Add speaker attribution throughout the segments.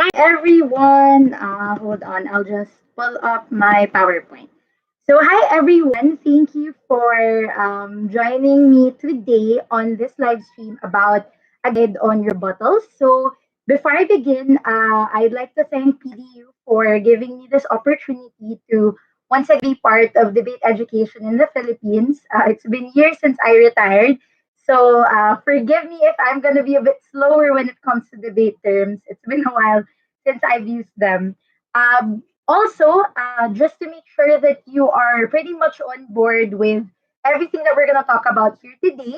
Speaker 1: Hi everyone. Hold on, I'll just pull up my PowerPoint. So, hi everyone. Thank you for joining me today on this live stream about a guide on rebuttals. So, before I begin, I'd like to thank PDU for giving me this opportunity to once again be part of debate education in the Philippines. It's been years since I retired. So, forgive me if I'm going to be a bit slower when it comes to debate terms. It's been a while since I've used them. Also, just to make sure that you are pretty much on board with everything that we're going to talk about here today,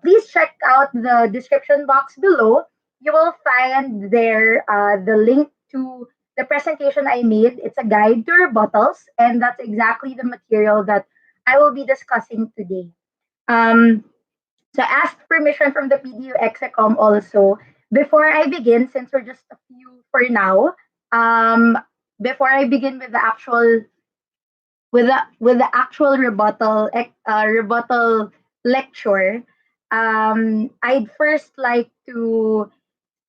Speaker 1: please check out the description box below. You will find there the link to the presentation I made. It's a guide to rebuttals, and that's exactly the material that I will be discussing today. Um, so I asked permission from the PDU Execom also. Before I begin, since we're just a few for now, um, before I begin with the actual rebuttal lecture, I'd first like to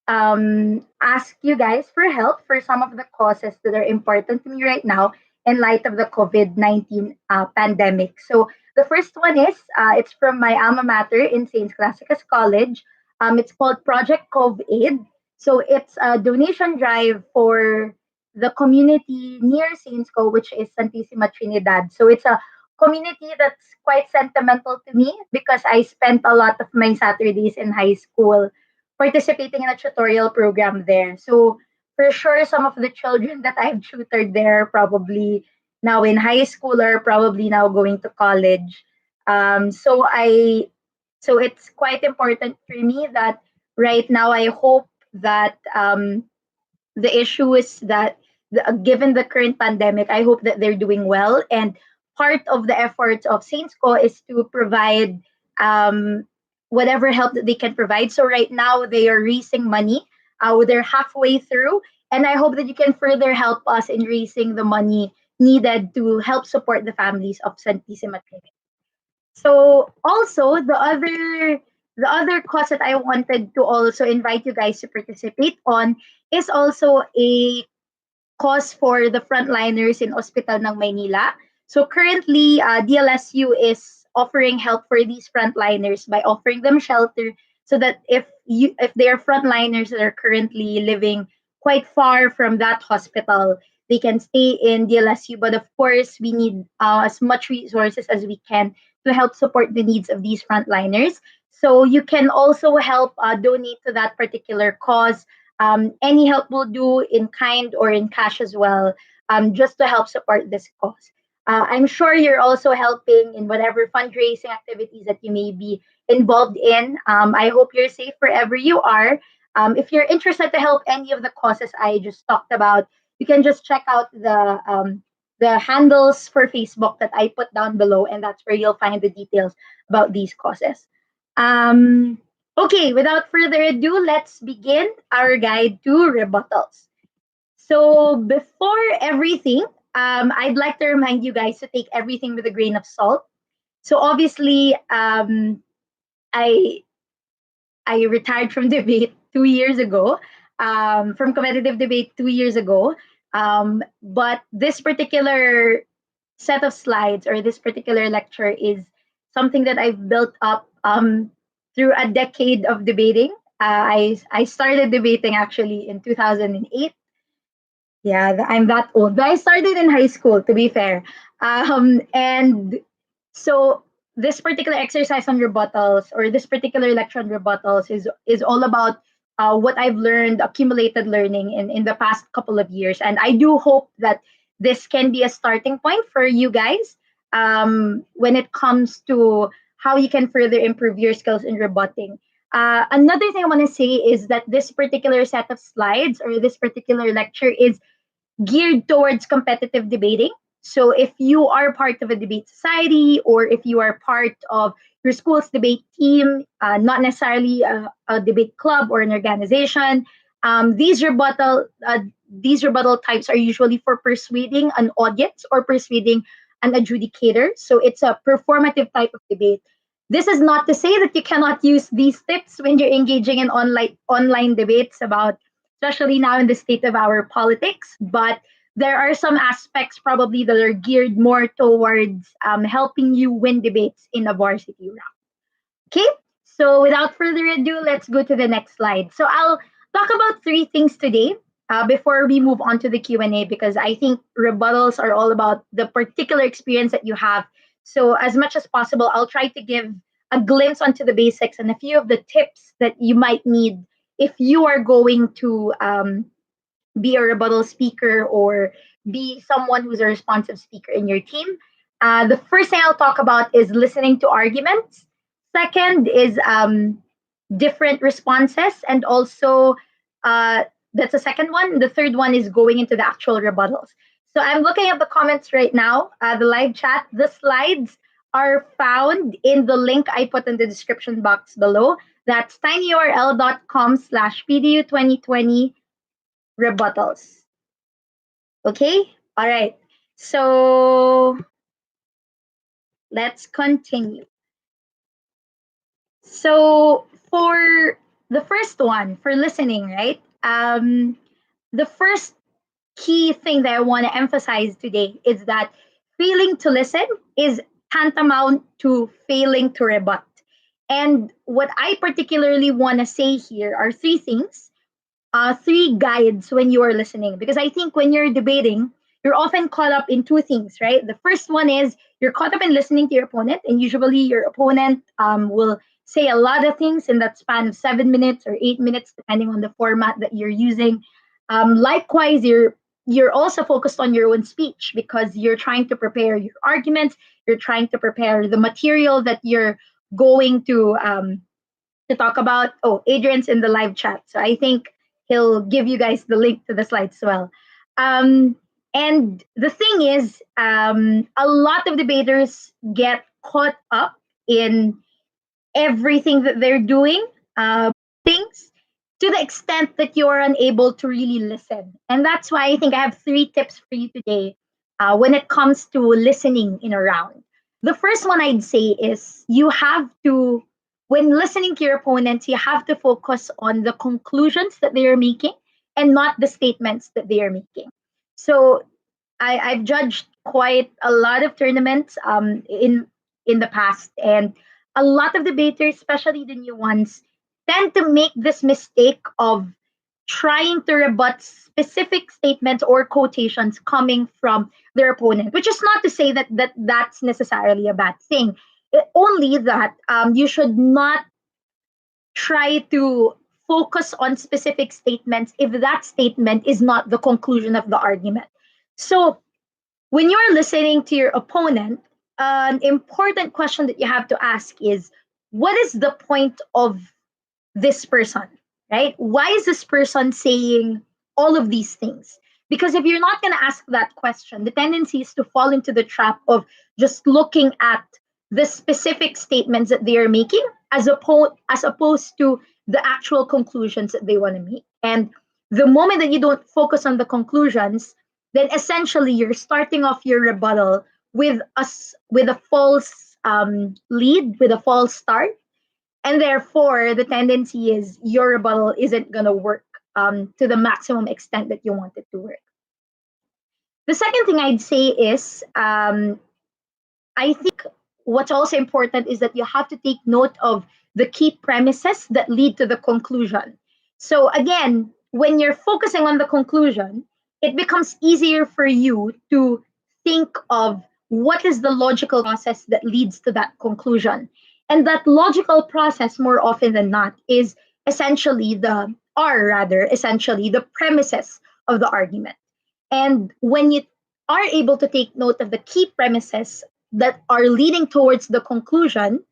Speaker 1: ask you guys for help for some of the causes that are important to me right now in light of the COVID-19 pandemic. So the first one is it's from my alma mater in St. Classicus College. It's called Project COV-AID. So it's a donation drive for the community near Saint Co, which is Santissima Trinidad. So it's a community that's quite sentimental to me because I spent a lot of my Saturdays in high school participating in a tutorial program there. So for sure, some of the children that I've tutored there probably now in high school or probably now going to college. Um, so I so it's quite important for me that right now I hope that the issue is that given the current pandemic, I hope that they're doing well. And part of the efforts of Saintsco is to provide um, whatever help that they can provide. So right now they are raising money. They're halfway through, and I hope that you can further help us in raising the money needed to help support the families of Santissima Trinidad. So also the other cause that I wanted to also invite you guys to participate on is also a cause for the frontliners in Hospital ng Maynila. So currently, DLSU is offering help for these frontliners by offering them shelter so that if they are frontliners that are currently living quite far from that hospital, they can stay in DLSU. But of course, we need as much resources as we can to help support the needs of these frontliners. So you can also help donate to that particular cause. Any help will do in kind or in cash as well, just to help support this cause. I'm sure you're also helping in whatever fundraising activities that you may be involved in. I hope you're safe wherever you are. If you're interested to help any of the causes I just talked about, you can just check out the handles for Facebook that I put down below, and that's where you'll find the details about these causes. Um, Okay, without further ado, let's begin our guide to rebuttals. So, before everything, I'd like to remind you guys to take everything with a grain of salt. So, obviously, I I retired from debate 2 years ago, from competitive debate 2 years ago. But this particular set of slides or this particular lecture is something that I've built up through a decade of debating. I started debating actually in 2008. Yeah, I'm that old. But I started in high school, to be fair. And so this particular exercise on rebuttals or this particular lecture on rebuttals is all about what I've learned, accumulated learning in the past couple of years. And I do hope that this can be a starting point for you guys when it comes to how you can further improve your skills in rebutting. Another thing I want to say is that this particular set of slides or this particular lecture is geared towards competitive debating. So if you are part of a debate society or if you are part of your school's debate team, not necessarily a debate club or an organization, these rebuttal types are usually for persuading an audience or persuading an adjudicator. So it's a performative type of debate. This is not to say that you cannot use these tips when you're engaging in online debates about especially now in the state of our politics. But there are some aspects probably that are geared more towards helping you win debates in a varsity round. Okay, so without further ado, let's go to the next slide. So I'll talk about three things today before we move on to the Q&A, because I think rebuttals are all about the particular experience that you have. So as much as possible, I'll try to give a glimpse onto the basics and a few of the tips that you might need if you are going to be a rebuttal speaker or be someone who's a responsive speaker in your team. The first thing I'll talk about is listening to arguments. Second is different responses, and also uh, that's the second one. The third one is going into the actual rebuttals. So I'm looking at the comments right now, the live chat. The slides are found in the link I put in the description box below. That's tinyurl.com/pdu2020 rebuttals. Okay? All right. So let's continue. So for the first one, for listening, right? The first key thing that I want to emphasize today is that failing to listen is tantamount to failing to rebut. And what I particularly want to say here are three things, three guides when you are listening. Because I think when you're debating, you're often caught up in two things, right? The first one is you're caught up in listening to your opponent, and usually your opponent will say a lot of things in that span of 7 minutes or 8 minutes, depending on the format that you're using. Likewise, you're also focused on your own speech because you're trying to prepare your arguments. You're trying to prepare the material that you're going to talk about. Oh, Adrian's in the live chat. So I think he'll give you guys the link to the slides as well. Um, and the thing is, a lot of debaters get caught up in everything that they're doing, things to the extent that you're unable to really listen. And that's why I think I have three tips for you today when it comes to listening in a round. The first one I'd say is you have to, when listening to your opponents, you have to focus on the conclusions that they are making and not the statements that they are making. So I've judged quite a lot of tournaments in the past, and a lot of debaters, especially the new ones, tend to make this mistake of trying to rebut specific statements or quotations coming from their opponent, which is not to say that that's necessarily a bad thing. Only that you should not try to focus on specific statements if that statement is not the conclusion of the argument. So when you're listening to your opponent, an important question that you have to ask is, what is the point of this person, right? Why is this person saying all of these things? Because if you're not going to ask that question, the tendency is to fall into the trap of just looking at the specific statements that they are making as opposed to the actual conclusions that they want to make. And the moment that you don't focus on the conclusions, then essentially you're starting off your rebuttal with a false lead, with a false start, and therefore the tendency is your rebuttal isn't going to work to the maximum extent that you want it to work. The second thing I'd say is I think what's also important is that you have to take note of the key premises that lead to the conclusion. So again, when you're focusing on the conclusion, it becomes easier for you to think of what is the logical process that leads to that conclusion. And that logical process, more often than not, is essentially essentially the premises of the argument. And when you are able to take note of the key premises that are leading towards the conclusion,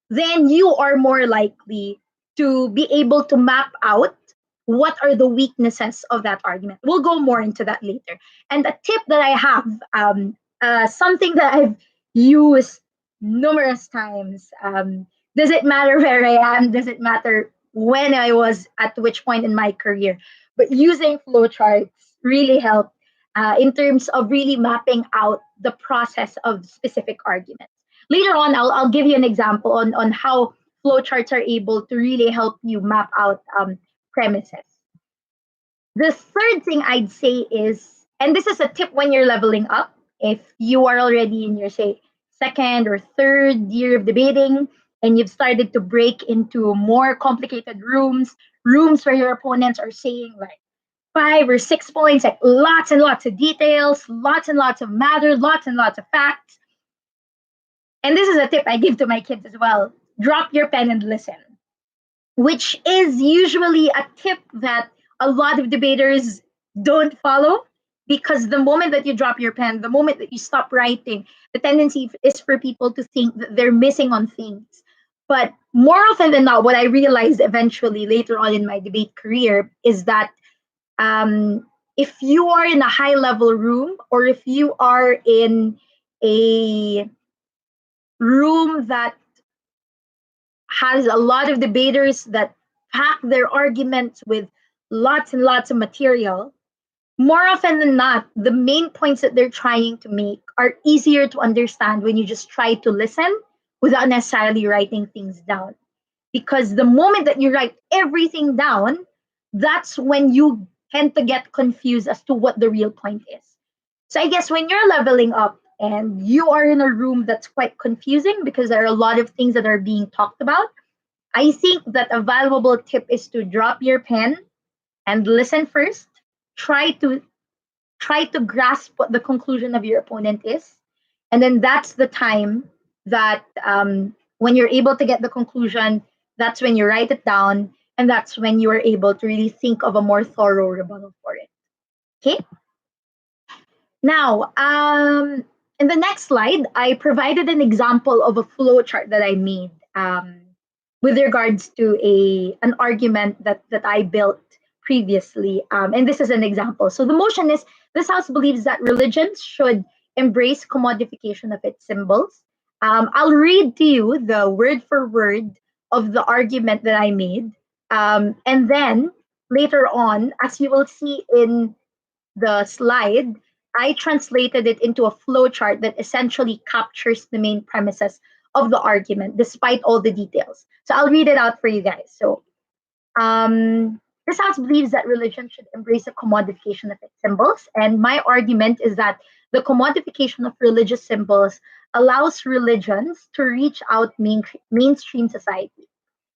Speaker 1: then you are more likely to be able to map out what are the weaknesses of that argument. We'll go more into that later. And a tip that I have, something that I've used numerous times, does it matter where I am? Does it matter when I was at which point in my career? But using flowcharts really helped in terms of really mapping out the process of specific arguments. Later on, I'll give you an example on how flowcharts are able to really help you map out premises. The third thing I'd say is, and this is a tip when you're leveling up, if you are already in your, say, second or third year of debating, and you've started to break into more complicated rooms where your opponents are saying like 5 or 6 points, like lots and lots of details, lots and lots of matter, lots and lots of facts. And this is a tip I give to my kids as well. Drop your pen and listen, which is usually a tip that a lot of debaters don't follow, because the moment that you drop your pen, the moment that you stop writing, the tendency is for people to think that they're missing on things. But more often than not, what I realized eventually later on in my debate career is that if you are in a high level room, or if you are in a room that has a lot of debaters that pack their arguments with lots and lots of material, more often than not, the main points that they're trying to make are easier to understand when you just try to listen without necessarily writing things down. Because the moment that you write everything down, that's when you tend to get confused as to what the real point is. So I guess when you're leveling up and you are in a room that's quite confusing because there are a lot of things that are being talked about, I think that a valuable tip is to drop your pen and listen first. Try to try to grasp what the conclusion of your opponent is, and then that's the time that when you're able to get the conclusion, that's when you write it down, and that's when you are able to really think of a more thorough rebuttal for it. Okay. Now, in the next slide, I provided an example of a flow chart that I made with regards to an argument that I built previously. And this is an example. So the motion is, this house believes that religions should embrace commodification of its symbols. I'll read to you the word for word of the argument that I made. And then later on, as you will see in the slide, I translated it into a flowchart that essentially captures the main premises of the argument, despite all the details. So I'll read it out for you guys. So, this house believes that religion should embrace a commodification of its symbols. And my argument is that the commodification of religious symbols allows religions to reach out mainstream society.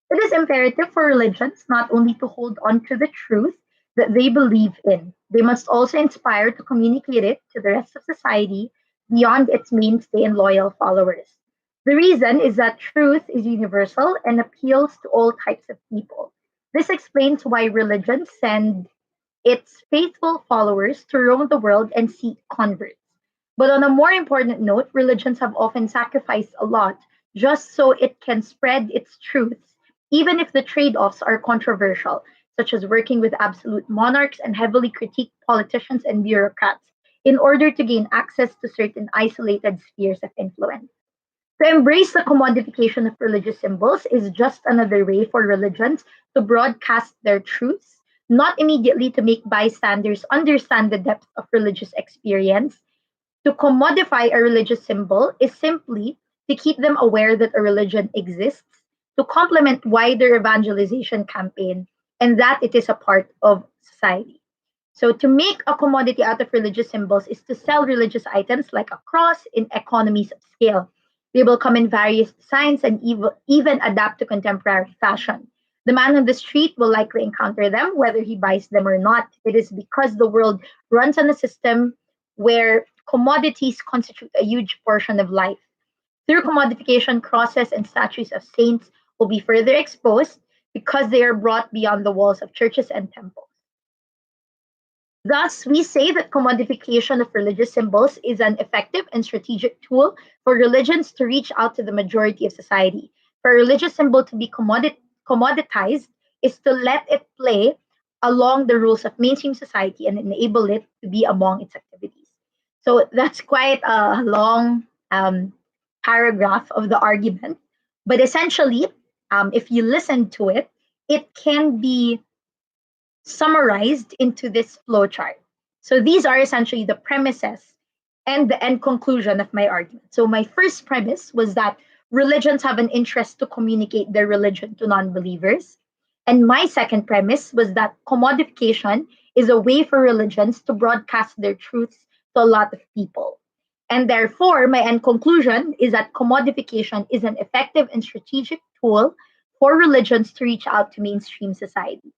Speaker 1: It is imperative for religions not only to hold on to the truth that they believe in, they must also inspire to communicate it to the rest of society beyond its mainstay and loyal followers. The reason is that truth is universal and appeals to all types of people. This explains why religions send its faithful followers to roam the world and seek converts. But on a more important note, religions have often sacrificed a lot just so it can spread its truths, even if the trade offs are controversial, such as working with absolute monarchs and heavily critiqued politicians and bureaucrats in order to gain access to certain isolated spheres of influence. To embrace the commodification of religious symbols is just another way for religions to broadcast their truths, not immediately to make bystanders understand the depth of religious experience. To commodify a religious symbol is simply to keep them aware that a religion exists, to complement wider evangelization campaign, and that it is a part of society. So to make a commodity out of religious symbols is to sell religious items like a cross in economies of scale. They will come in various designs and even adapt to contemporary fashion. The man on the street will likely encounter them whether he buys them or not. It is because the world runs on a system where commodities constitute a huge portion of life. Through commodification, crosses and statues of saints will be further exposed because they are brought beyond the walls of churches and temples. Thus, we say that commodification of religious symbols is an effective and strategic tool for religions to reach out to the majority of society. For a religious symbol to be commoditized is to let it play along the rules of mainstream society and enable it to be among its activities. So that's quite a long paragraph of the argument. But essentially, if you listen to it, it can be summarized into this flowchart. So these are essentially the premises and the end conclusion of my argument. So my first premise was that religions have an interest to communicate their religion to non-believers. And my second premise was that commodification is a way for religions to broadcast their truths to a lot of people. And therefore, my end conclusion is that commodification is an effective and strategic tool for religions to reach out to mainstream society.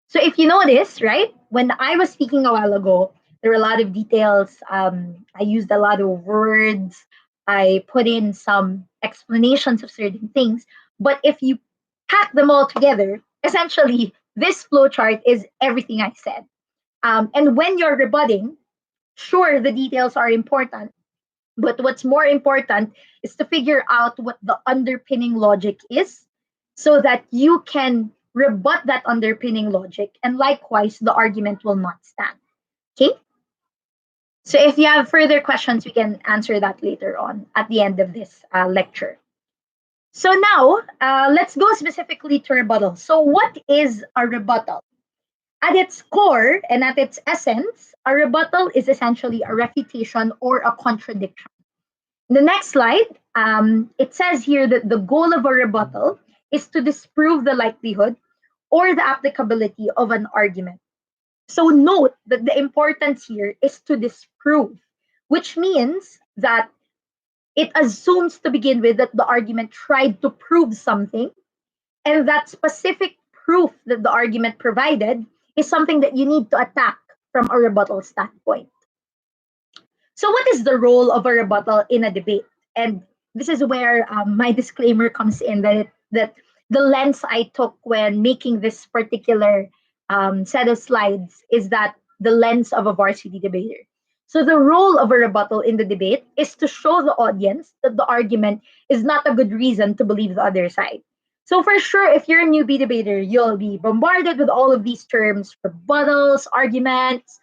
Speaker 1: So if you notice, right, when I was speaking a while ago, there were a lot of details. I used a lot of words. I put in some explanations of certain things. But if you pack them all together, essentially, this flowchart is everything I said. And when you're rebutting, sure, the details are important. But what's more important is to figure out what the underpinning logic is so that you can rebut that underpinning logic. And likewise, the argument will not stand. Okay? So if you have further questions, we can answer that later on at the end of this lecture. So now, let's go specifically to rebuttal. So what is a rebuttal? At its core and at its essence, a rebuttal is essentially a refutation or a contradiction. In the next slide, it says here that the goal of a rebuttal is to disprove the likelihood or the applicability of an argument. So note that the importance here is to disprove, which means that it assumes to begin with that the argument tried to prove something, and that specific proof that the argument provided is something that you need to attack from a rebuttal standpoint. So, what is the role of a rebuttal in a debate? And this is where my disclaimer comes in that the lens I took when making this particular set of slides is that the lens of a varsity debater. So, the role of a rebuttal in the debate is to show the audience that the argument is not a good reason to believe the other side. So, for sure, if you're a newbie debater, you'll be bombarded with all of these terms: rebuttals, arguments,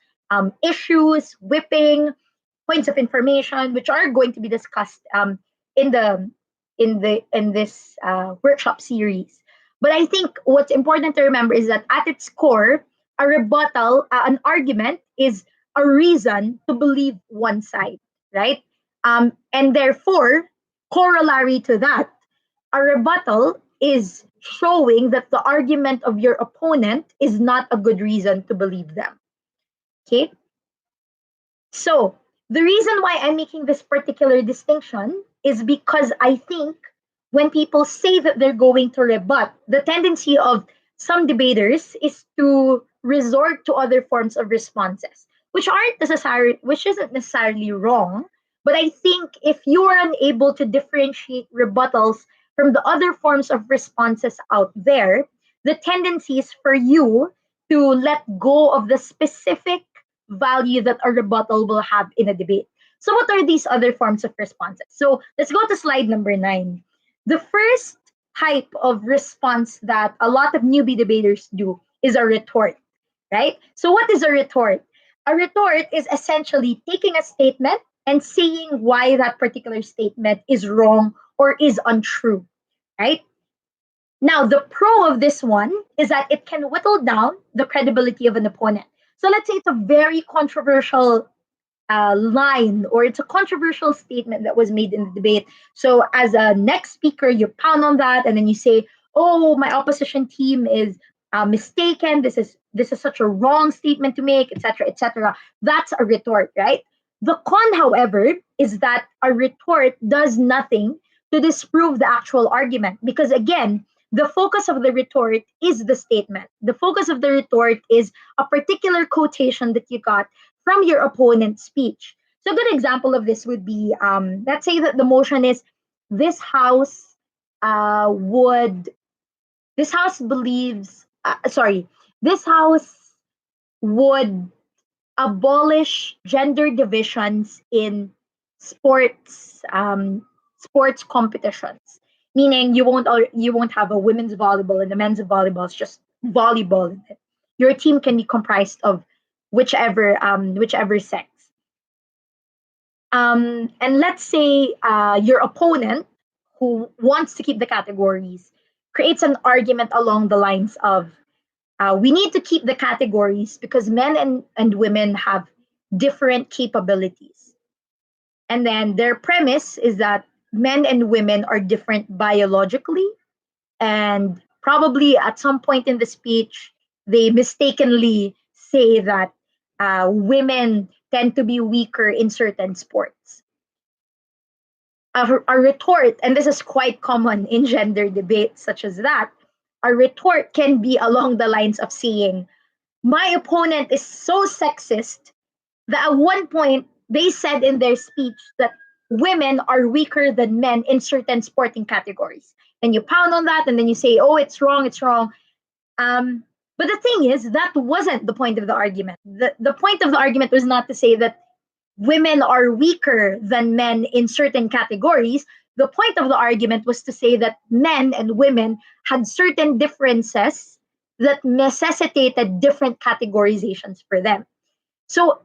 Speaker 1: issues, whipping, points of information, which are going to be discussed in the in this workshop series. But I think what's important to remember is that at its core, a rebuttal, an argument, is a reason to believe one side, right? And therefore, corollary to that, a rebuttal is showing that the argument of your opponent is not a good reason to believe them. Okay, so the reason why I'm making this particular distinction is because I think when people say that they're going to rebut, the tendency of some debaters is to resort to other forms of responses, which isn't necessarily wrong. But I think if you are unable to differentiate rebuttals from the other forms of responses out there, the tendency is for you to let go of the specific value that a rebuttal will have in a debate. So, what are these other forms of responses? So, let's go to slide number 9. The first type of response that a lot of newbie debaters do is a retort, right? So, what is a retort? A retort is essentially taking a statement and saying why that particular statement is wrong or is untrue, right? Now, the pro of this one is that it can whittle down the credibility of an opponent. So let's say it's a very controversial line or it's a controversial statement that was made in the debate. So as a next speaker, you pound on that and then you say, "Oh, my opposition team is mistaken. This is such a wrong statement to make, etc., etc." That's a retort, right? The con, however, is that a retort does nothing to disprove the actual argument because again, the focus of the retort is the statement. The focus of the retort is a particular quotation that you got from your opponent's speech. So a good example of this would be, let's say that the motion is this house would, this house believes, sorry, this house would abolish gender divisions in sports sports competitions. Meaning you won't have a women's volleyball and a men's volleyball. It's just volleyball. Your team can be comprised of whichever sex. And let's say your opponent, who wants to keep the categories, creates an argument along the lines of we need to keep the categories because men and women have different capabilities. And then their premise is that men and women are different biologically, and probably at some point in the speech, they mistakenly say that women tend to be weaker in certain sports. A retort, and this is quite common in gender debates such as that, a retort can be along the lines of saying, my opponent is so sexist that at one point they said in their speech that women are weaker than men in certain sporting categories. And you pound on that and then you say, oh, it's wrong, it's wrong. But the thing is, that wasn't the point of the argument. The point of the argument was not to say that women are weaker than men in certain categories. The point of the argument was to say that men and women had certain differences that necessitated different categorizations for them. So,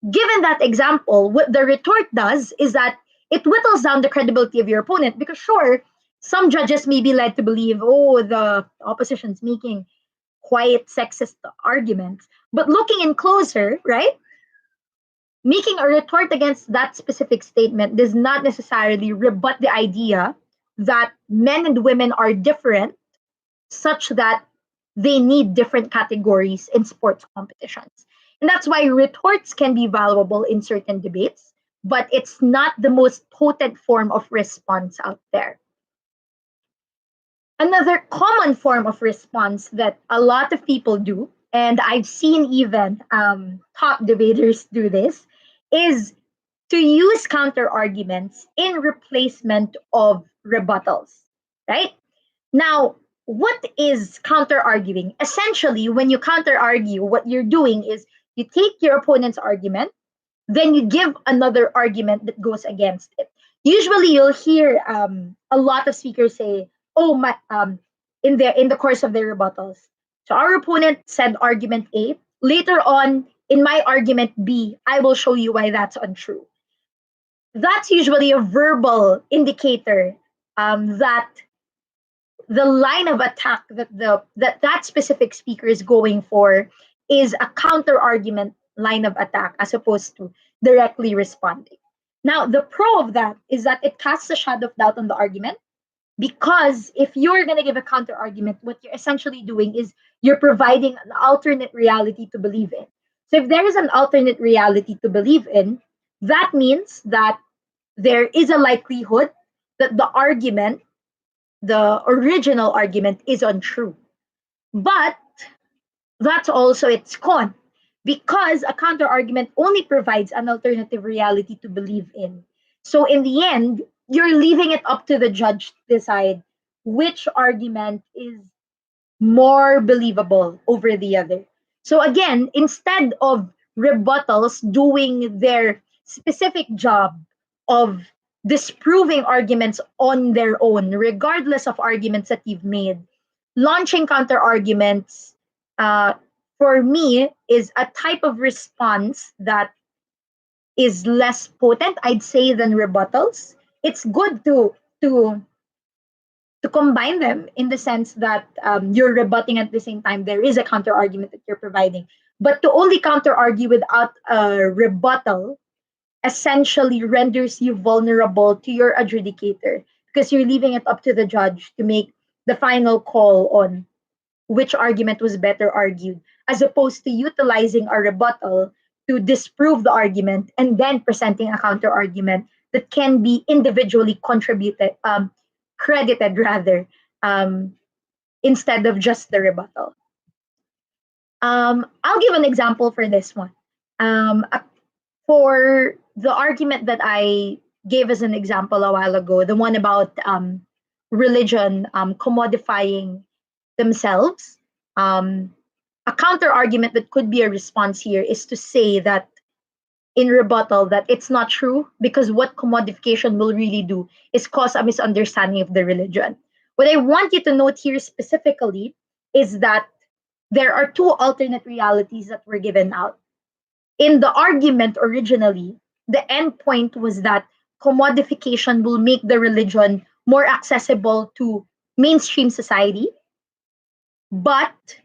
Speaker 1: given that example, what the retort does is that it whittles down the credibility of your opponent because, sure, some judges may be led to believe, oh, the opposition's making quite sexist arguments. But looking in closer, right? Making a retort against that specific statement does not necessarily rebut the idea that men and women are different, such that they need different categories in sports competitions. And that's why retorts can be valuable in certain debates, but it's not the most potent form of response out there. Another common form of response that a lot of people do, and I've seen even top debaters do this, is to use counter arguments in replacement of rebuttals, right? Now, what is counter arguing? Essentially, when you counter argue, what you're doing is you take your opponent's argument, then you give another argument that goes against it. Usually, you'll hear a lot of speakers say, "Oh, my," in the course of their rebuttals. So our opponent said argument A. Later on, in my argument B, I will show you why that's untrue. That's usually a verbal indicator that the line of attack that specific speaker is going for is a counter argument line of attack as opposed to directly responding. Now, the pro of that is that it casts a shadow of doubt on the argument because if you're going to give a counter argument, what you're essentially doing is you're providing an alternate reality to believe in. So if there is an alternate reality to believe in, that means that there is a likelihood that the original argument, is untrue. But that's also its con because a counter argument only provides an alternative reality to believe in. So in the end, you're leaving it up to the judge to decide which argument is more believable over the other. So again, instead of rebuttals doing their specific job of disproving arguments on their own, regardless of arguments that you've made, launching counter arguments, uh, for me, is a type of response that is less potent, I'd say, than rebuttals. It's good to to combine them in the sense that you're rebutting at the same time there is a counter argument that you're providing, but to only counter argue without a rebuttal essentially renders you vulnerable to your adjudicator because you're leaving it up to the judge to make the final call on which argument was better argued, as opposed to utilizing a rebuttal to disprove the argument and then presenting a counter argument that can be individually credited rather, um, instead of just the rebuttal. I'll give an example for this one. For the argument that I gave as an example a while ago, the one about religion commodifying themselves, um, a counter argument that could be a response here is to say that in rebuttal that it's not true because what commodification will really do is cause a misunderstanding of the religion. What I want you to note here specifically is that there are two alternate realities that were given out. In the argument originally, the end point was that commodification will make the religion more accessible to mainstream society. But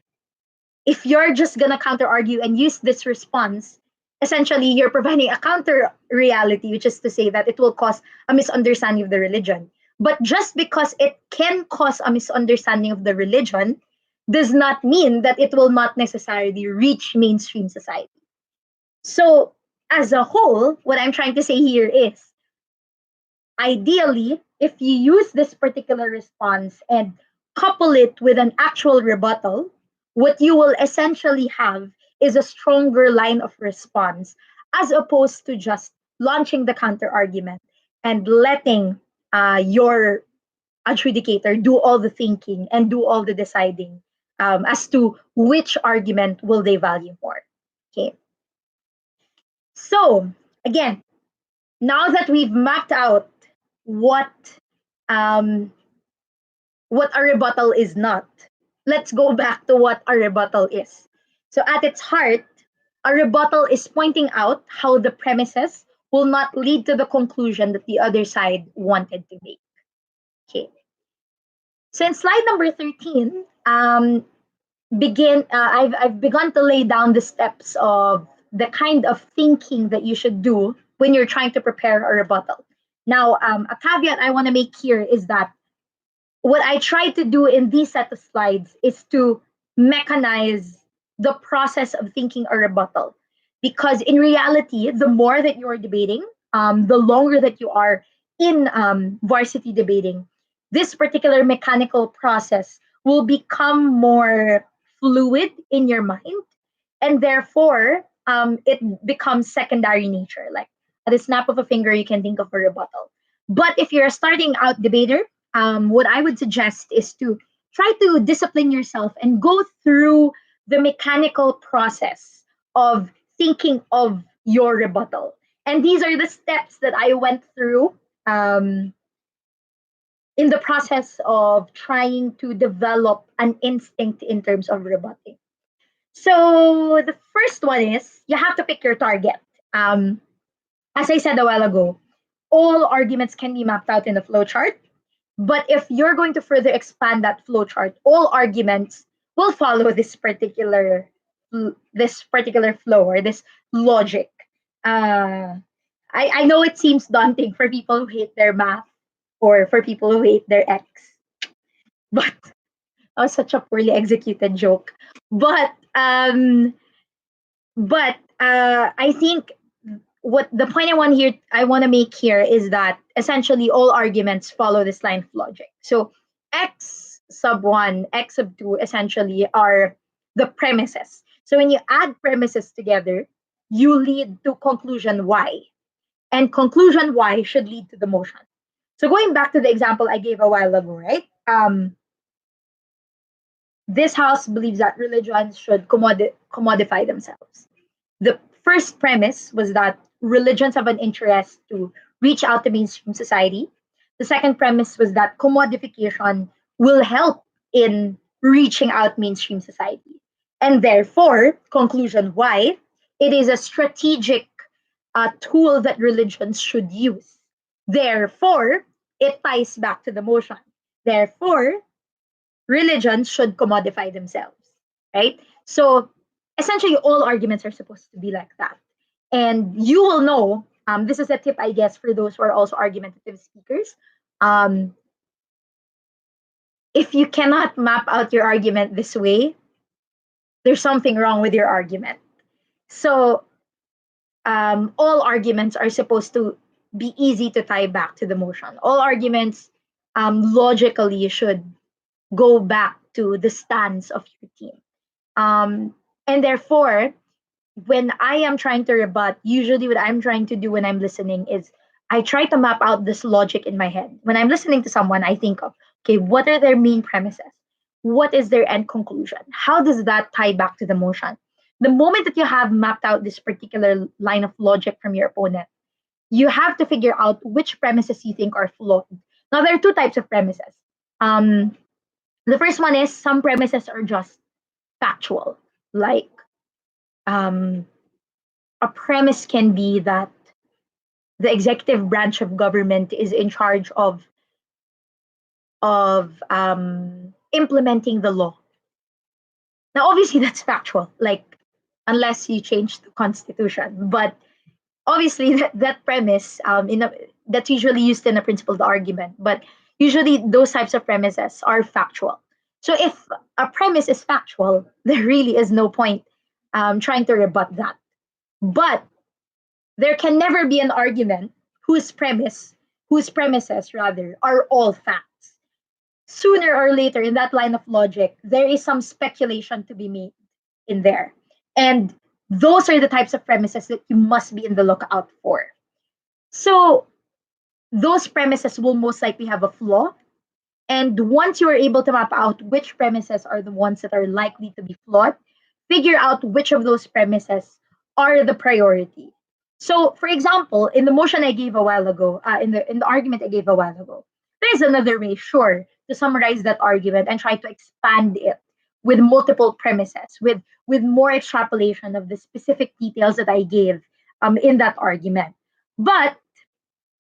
Speaker 1: if you're just gonna counter argue and use this response, essentially you're providing a counter reality, which is to say that it will cause a misunderstanding of the religion. But just because it can cause a misunderstanding of the religion does not mean that it will not necessarily reach mainstream society. So, as a whole, what I'm trying to say here is ideally, if you use this particular response and couple it with an actual rebuttal, what you will essentially have is a stronger line of response as opposed to just launching the counter argument and letting your adjudicator do all the thinking and do all the deciding as to which argument will they value more. Okay. So again, now that we've mapped out what um, what a rebuttal is not, let's go back to what a rebuttal is. So at its heart, a rebuttal is pointing out how the premises will not lead to the conclusion that the other side wanted to make. Okay. So in slide number 13, I've begun to lay down the steps of the kind of thinking that you should do when you're trying to prepare a rebuttal. Now, a caveat I want to make here is that what I try to do in these set of slides is to mechanize the process of thinking a rebuttal. Because in reality, the more that you're debating, the longer that you are in varsity debating, this particular mechanical process will become more fluid in your mind. And therefore, it becomes secondary nature. Like at the snap of a finger, you can think of a rebuttal. But if you're a starting out debater, what I would suggest is to try to discipline yourself and go through the mechanical process of thinking of your rebuttal. And these are the steps that I went through um, in the process of trying to develop an instinct in terms of rebutting. So the first one is you have to pick your target. Um, as I said a while ago, all arguments can be mapped out in a flowchart. But if you're going to further expand that flowchart, all arguments will follow this particular flow or this logic. Uh, I know it seems daunting for people who hate their math or for people who hate their X, but that was such a poorly executed joke. But I think what the point I want to make here is that essentially all arguments follow this line of logic. So x sub 1, x sub 2 essentially are the premises. So when you add premises together, you lead to conclusion y, and conclusion y should lead to the motion. So going back to the example I gave a while ago, right? This house believes that religions should commodify themselves. The first premise was that religions have an interest to reach out to mainstream society. The second premise was that commodification will help in reaching out mainstream society. And therefore, conclusion why, it is a strategic tool that religions should use. Therefore, it ties back to the motion. Therefore, religions should commodify themselves, right? So essentially, all arguments are supposed to be like that. And you will know, this is a tip, I guess, for those who are also argumentative speakers. Um, if you cannot map out your argument this way, there's something wrong with your argument. So all arguments are supposed to be easy to tie back to the motion. All arguments logically should go back to the stance of your team. And therefore, when I am trying to rebut, usually what I'm trying to do when I'm listening is I try to map out this logic in my head. When I'm listening to someone, I think of, okay, what are their main premises? What is their end conclusion? How does that tie back to the motion? The moment that you have mapped out this particular line of logic from your opponent, you have to figure out which premises you think are flawed. Now, there are two types of premises. The first one is some premises are just factual, like um, a premise can be that the executive branch of government is in charge of implementing the law. Now, obviously, that's factual, like unless you change the constitution. But obviously, that premise that's usually used in a principled argument. But usually, those types of premises are factual. So if a premise is factual, there really is no point trying to rebut that. But there can never be an argument whose premises rather are all facts. Sooner or later in that line of logic, there is some speculation to be made in there. And those are the types of premises that you must be in the lookout for. So those premises will most likely have a flaw. And once you are able to map out which premises are the ones that are likely to be flawed, figure out which of those premises are the priority. So, for example, in the motion I gave a while ago, in the argument I gave a while ago, there's another way, sure, to summarize that argument and try to expand it with multiple premises, with more extrapolation of the specific details that I gave in that argument. But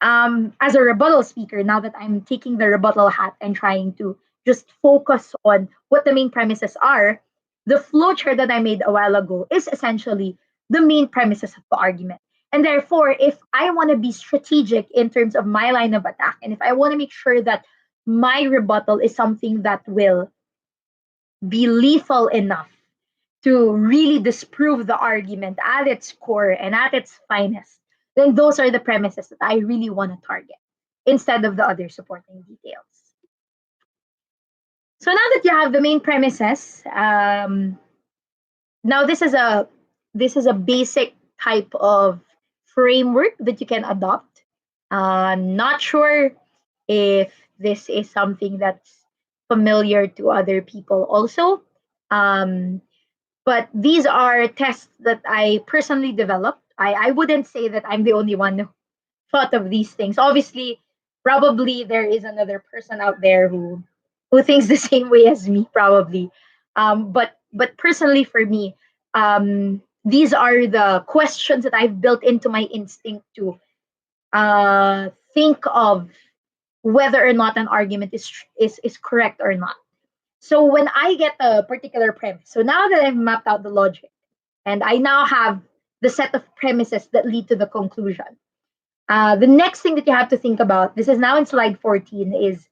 Speaker 1: as a rebuttal speaker, now that I'm taking the rebuttal hat and trying to just focus on what the main premises are, the flowchart that I made a while ago is essentially the main premises of the argument. And therefore, if I want to be strategic in terms of my line of attack, and if I want to make sure that my rebuttal is something that will be lethal enough to really disprove the argument at its core and at its finest, then those are the premises that I really want to target instead of the other supporting details. So now that you have the main premises, now this is a basic type of framework that you can adopt. Not sure if this is something that's familiar to other people also. Um, but these are tests that I personally developed. I wouldn't say that I'm the only one who thought of these things. Obviously, probably there is another person out there who thinks the same way as me, probably. But personally, for me, these are the questions that I've built into my instinct to think of whether or not an argument is correct or not. So when I get a particular premise, so now that I've mapped out the logic and I now have the set of premises that lead to the conclusion, the next thing that you have to think about, this is now in slide 14, is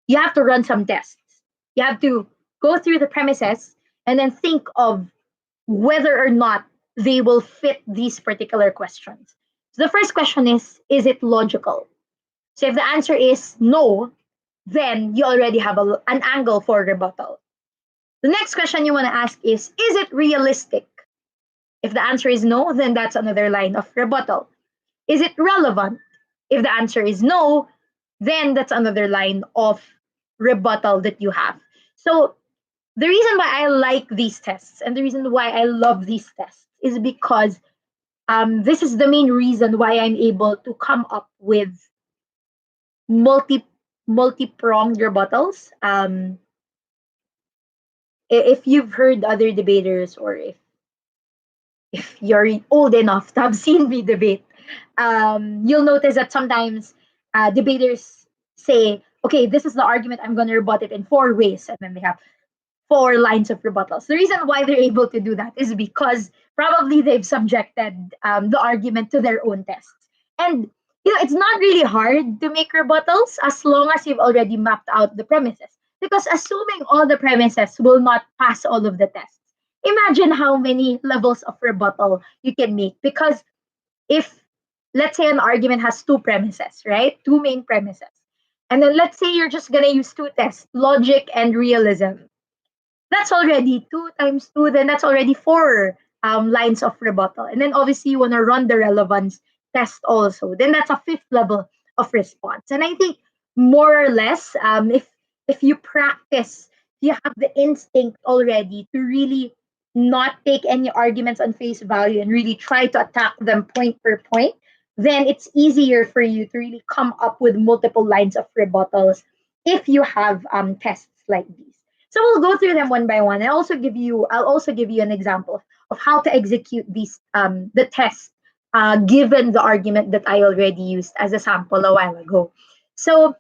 Speaker 1: you have to run some tests. You have to go through the premises and then think of whether or not they will fit these particular questions. So the first question is it logical? So if the answer is no, then you already have an angle for rebuttal. The next question you want to ask is it realistic? If the answer is no, then that's another line of rebuttal. Is it relevant? If the answer is no, then that's another line of rebuttal that you have. So the reason why I like these tests and the reason why I love these tests is because this is the main reason why I'm able to come up with multi multi-pronged rebuttals. If you've heard other debaters, or if you're old enough to have seen me debate, you'll notice that sometimes debaters say, okay, this is the argument, I'm going to rebut it in four ways. And then they have four lines of rebuttals. The reason why they're able to do that is because probably they've subjected the argument to their own tests. And it's not really hard to make rebuttals as long as you've already mapped out the premises. Because assuming all the premises will not pass all of the tests, imagine how many levels of rebuttal you can make. Because if, let's say, an argument has two premises, right? Two main premises. And then let's say you're just going to use two tests, logic and realism. That's already two times two, then that's already four lines of rebuttal. And then obviously you want to run the relevance test also. Then that's a fifth level of response. And I think more or less, if you practice, you have the instinct already to really not take any arguments on face value and really try to attack them point per point, then it's easier for you to really come up with multiple lines of rebuttals if you have tests like these. So we'll go through them one by one. I'll also give you an example of how to execute these the test given the argument that I already used as a sample a while ago. So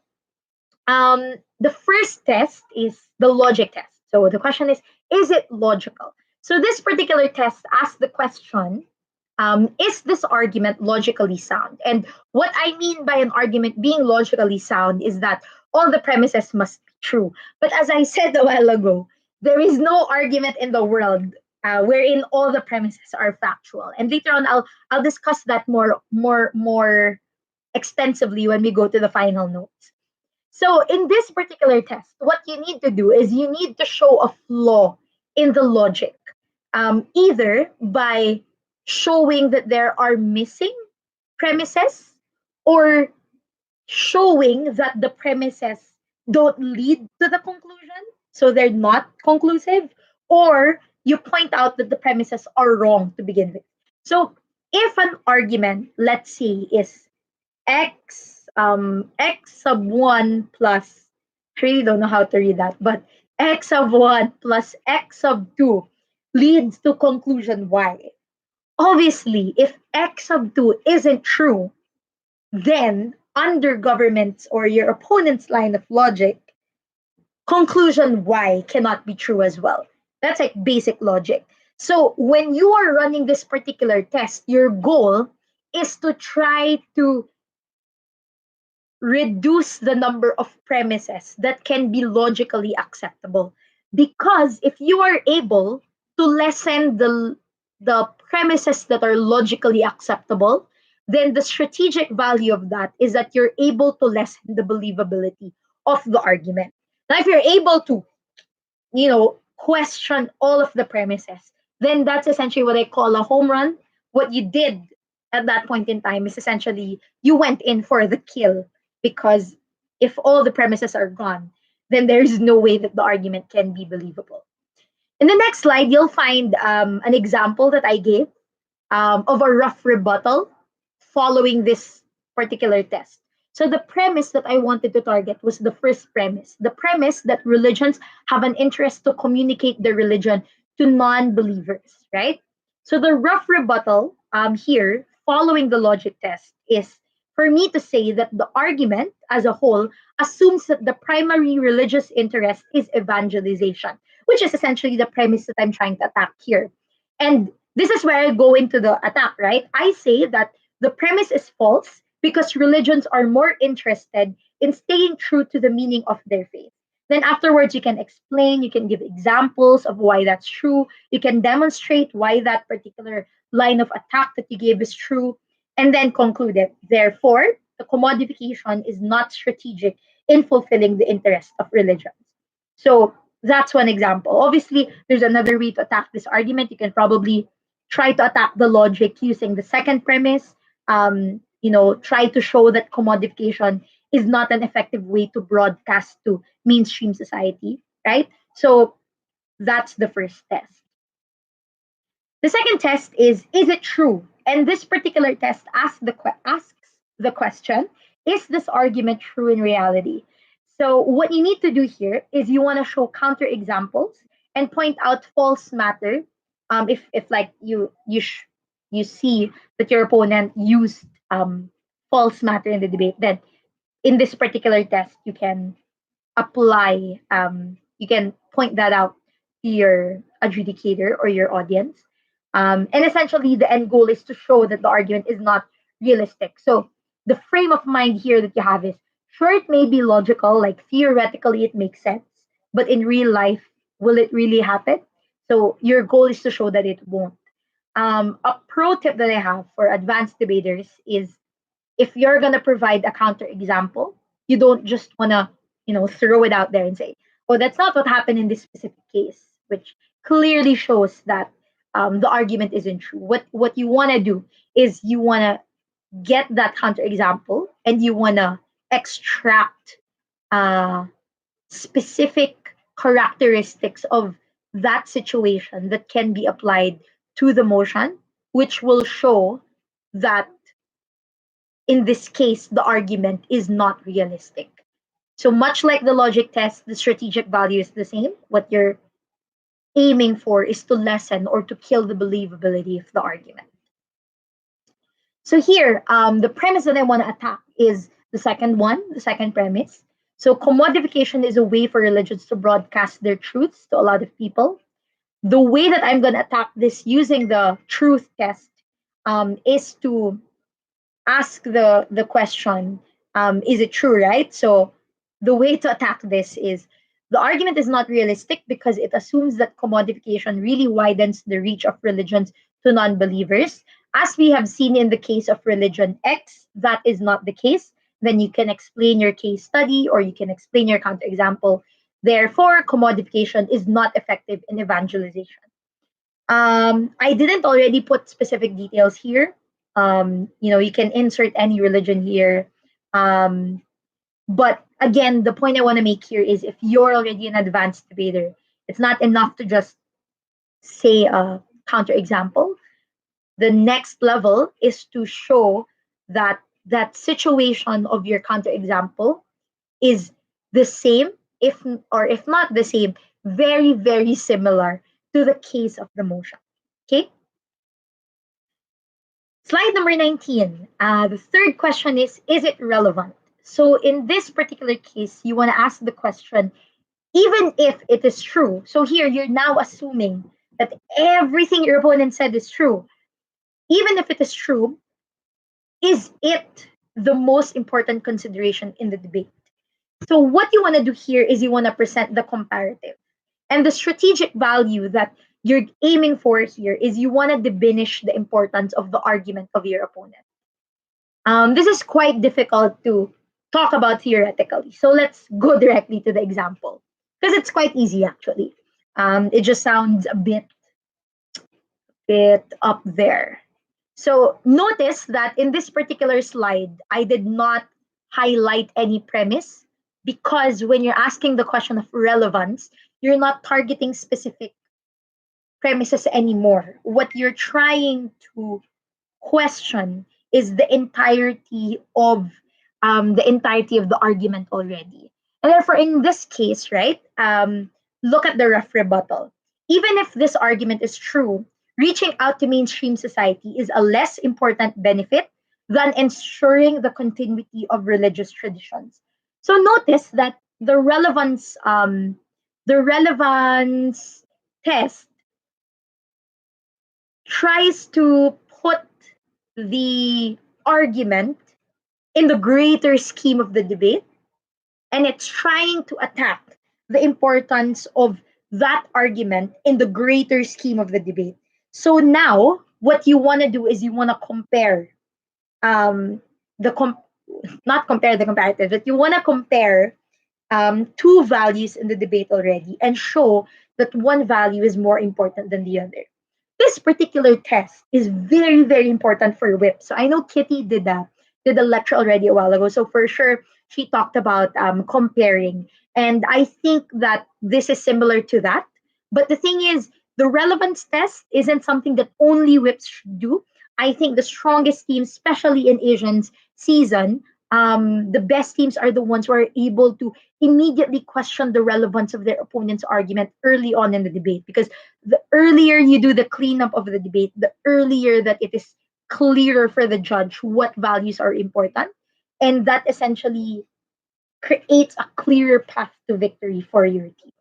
Speaker 1: the first test is the logic test. So the question is it logical? So this particular test asks the question, is this argument logically sound? And what I mean by an argument being logically sound is that all the premises must true. But as I said a while ago, there is no argument in the world wherein all the premises are factual. And later on, I'll discuss that more extensively when we go to the final notes. So in this particular test, what you need to do is you need to show a flaw in the logic, either by showing that there are missing premises or showing that the premises don't lead to the conclusion, so they're not conclusive, or you point out that the premises are wrong to begin with. So if an argument, let's say, is x sub 1 plus, I really don't know how to read that, but x sub 1 plus x sub 2 leads to conclusion y. Obviously, if x sub 2 isn't true, then under government's or your opponent's line of logic, conclusion y cannot be true as well. That's like basic logic. So when you are running this particular test, your goal is to try to reduce the number of premises that can be logically acceptable. Because if you are able to lessen the premises that are logically acceptable, then the strategic value of that is that you're able to lessen the believability of the argument. Now, if you're able to, question all of the premises, then that's essentially what I call a home run. What you did at that point in time is essentially you went in for the kill, because if all the premises are gone, then there's no way that the argument can be believable. In the next slide, you'll find an example that I gave of a rough rebuttal following this particular test. So the premise that I wanted to target was the first premise, the premise that religions have an interest to communicate their religion to non-believers, right? So the rough rebuttal here, following the logic test, is for me to say that the argument as a whole assumes that the primary religious interest is evangelization, which is essentially the premise that I'm trying to attack here. And this is where I go into the attack, right? I say that the premise is false because religions are more interested in staying true to the meaning of their faith. Then afterwards, you can explain, you can give examples of why that's true, you can demonstrate why that particular line of attack that you gave is true, and then conclude it. Therefore, the commodification is not strategic in fulfilling the interest of religions. So that's one example. Obviously, there's another way to attack this argument. You can probably try to attack the logic using the second premise. Try to show that commodification is not an effective way to broadcast to mainstream society, right? So that's the first test. The second test is it true? And this particular test asks the question, is this argument true in reality? So what you need to do here is you want to show counter examples and point out false matter. If like you see that your opponent used false matter in the debate, then in this particular test you can point that out to your adjudicator or your audience. And essentially, the end goal is to show that the argument is not realistic. So the frame of mind here that you have is, sure, it may be logical, like theoretically it makes sense, but in real life, will it really happen? So your goal is to show that it won't. A pro tip that I have for advanced debaters is, if you're going to provide a counter example, you don't just want to, throw it out there and say, oh, that's not what happened in this specific case, which clearly shows that the argument isn't true. What you want to do is you want to get that counter example and you want to extract specific characteristics of that situation that can be applied to the motion, which will show that in this case, the argument is not realistic. So much like the logic test, the strategic value is the same. What you're aiming for is to lessen or to kill the believability of the argument. So here, the premise that I want to attack is the second one, the second premise. So commodification is a way for religions to broadcast their truths to a lot of people. The way that I'm going to attack this using the truth test is to ask the question, is it true, right? So the way to attack this is the argument is not realistic because it assumes that commodification really widens the reach of religions to non believers. As we have seen in the case of religion X, that is not the case. Then you can explain your case study or you can explain your counterexample. Therefore, commodification is not effective in evangelization. I didn't already put specific details here. You can insert any religion here. Um, but again, the point I want to make here is if you're already an advanced debater, it's not enough to just say a counterexample. The next level is to show that that situation of your counterexample is the same, if not the same, very, very similar to the case of the motion. Okay? Slide number 19. The third question is it relevant? So in this particular case, you want to ask the question, even if it is true. So here you're now assuming that everything your opponent said is true. Even if it is true, is it the most important consideration in the debate? So what you want to do here is you want to present the comparative. And the strategic value that you're aiming for here is you want to diminish the importance of the argument of your opponent. This is quite difficult to talk about theoretically. So let's go directly to the example because it's quite easy actually. It just sounds a bit up there. So notice that in this particular slide, I did not highlight any premise because when you're asking the question of relevance, you're not targeting specific premises anymore. What you're trying to question is the entirety of the argument already. And therefore, in this case, right, look at the rough rebuttal. Even if this argument is true, reaching out to mainstream society is a less important benefit than ensuring the continuity of religious traditions. So notice that the relevance test tries to put the argument in the greater scheme of the debate, and it's trying to attack the importance of that argument in the greater scheme of the debate. So now, what you want to do is you want to compare the not compare the comparative, but you want to compare two values in the debate already and show that one value is more important than the other. This particular test is very, very important for WIP. So I know Kitty did a lecture already a while ago. So for sure, she talked about comparing. And I think that this is similar to that. But the thing is, the relevance test isn't something that only WIPs should do. I think the strongest teams, especially in Asians season, the best teams are the ones who are able to immediately question the relevance of their opponent's argument early on in the debate, because the earlier you do the cleanup of the debate, the earlier that it is clearer for the judge what values are important. And that essentially creates a clearer path to victory for your team.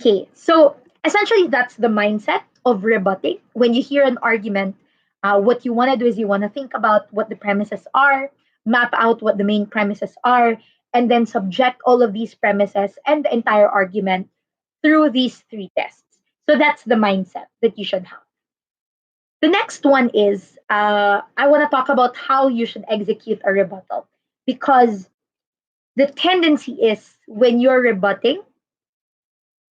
Speaker 1: Okay, so essentially that's the mindset of rebutting. When you hear an argument, what you want to do is you want to think about what the premises are, map out what the main premises are, and then subject all of these premises and the entire argument through these three tests. So that's the mindset that you should have. The next one is I want to talk about how you should execute a rebuttal, because the tendency is when you're rebutting,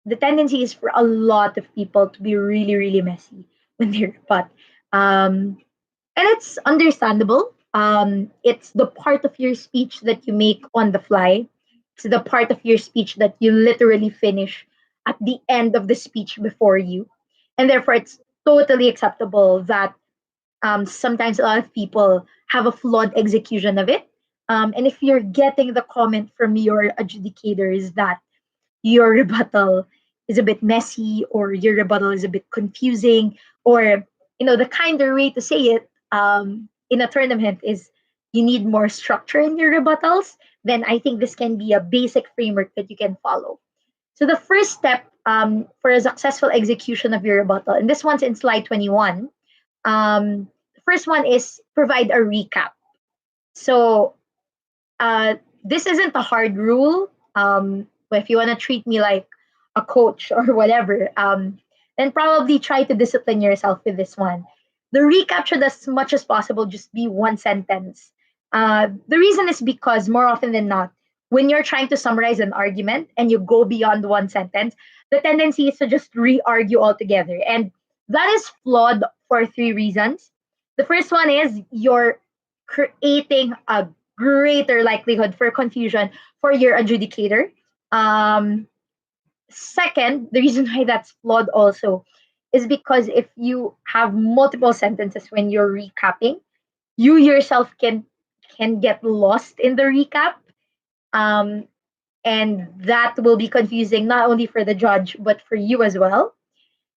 Speaker 1: the tendency is for a lot of people to be really, really messy when they rebut. And it's understandable. It's the part of your speech that you make on the fly. It's the part of your speech that you literally finish at the end of the speech before you. And therefore, it's totally acceptable that sometimes a lot of people have a flawed execution of it. And if you're getting the comment from your adjudicators that your rebuttal is a bit messy or your rebuttal is a bit confusing, or the kinder way to say it in a tournament is you need more structure in your rebuttals, then I think this can be a basic framework that you can follow. So the first step for a successful execution of your rebuttal, and this one's in slide 21. The first one is provide a recap. So This isn't a hard rule. But if you want to treat me like a coach or whatever, then probably try to discipline yourself with this one. The recap should, as much as possible, just be one sentence. The reason is because more often than not, when you're trying to summarize an argument and you go beyond one sentence, the tendency is to just re-argue altogether. And that is flawed for three reasons. The first one is you're creating a greater likelihood for confusion for your adjudicator. Um, Second, the reason why that's flawed also is because if you have multiple sentences when you're recapping, you yourself can get lost in the recap. Um, and that will be confusing not only for the judge but for you as well.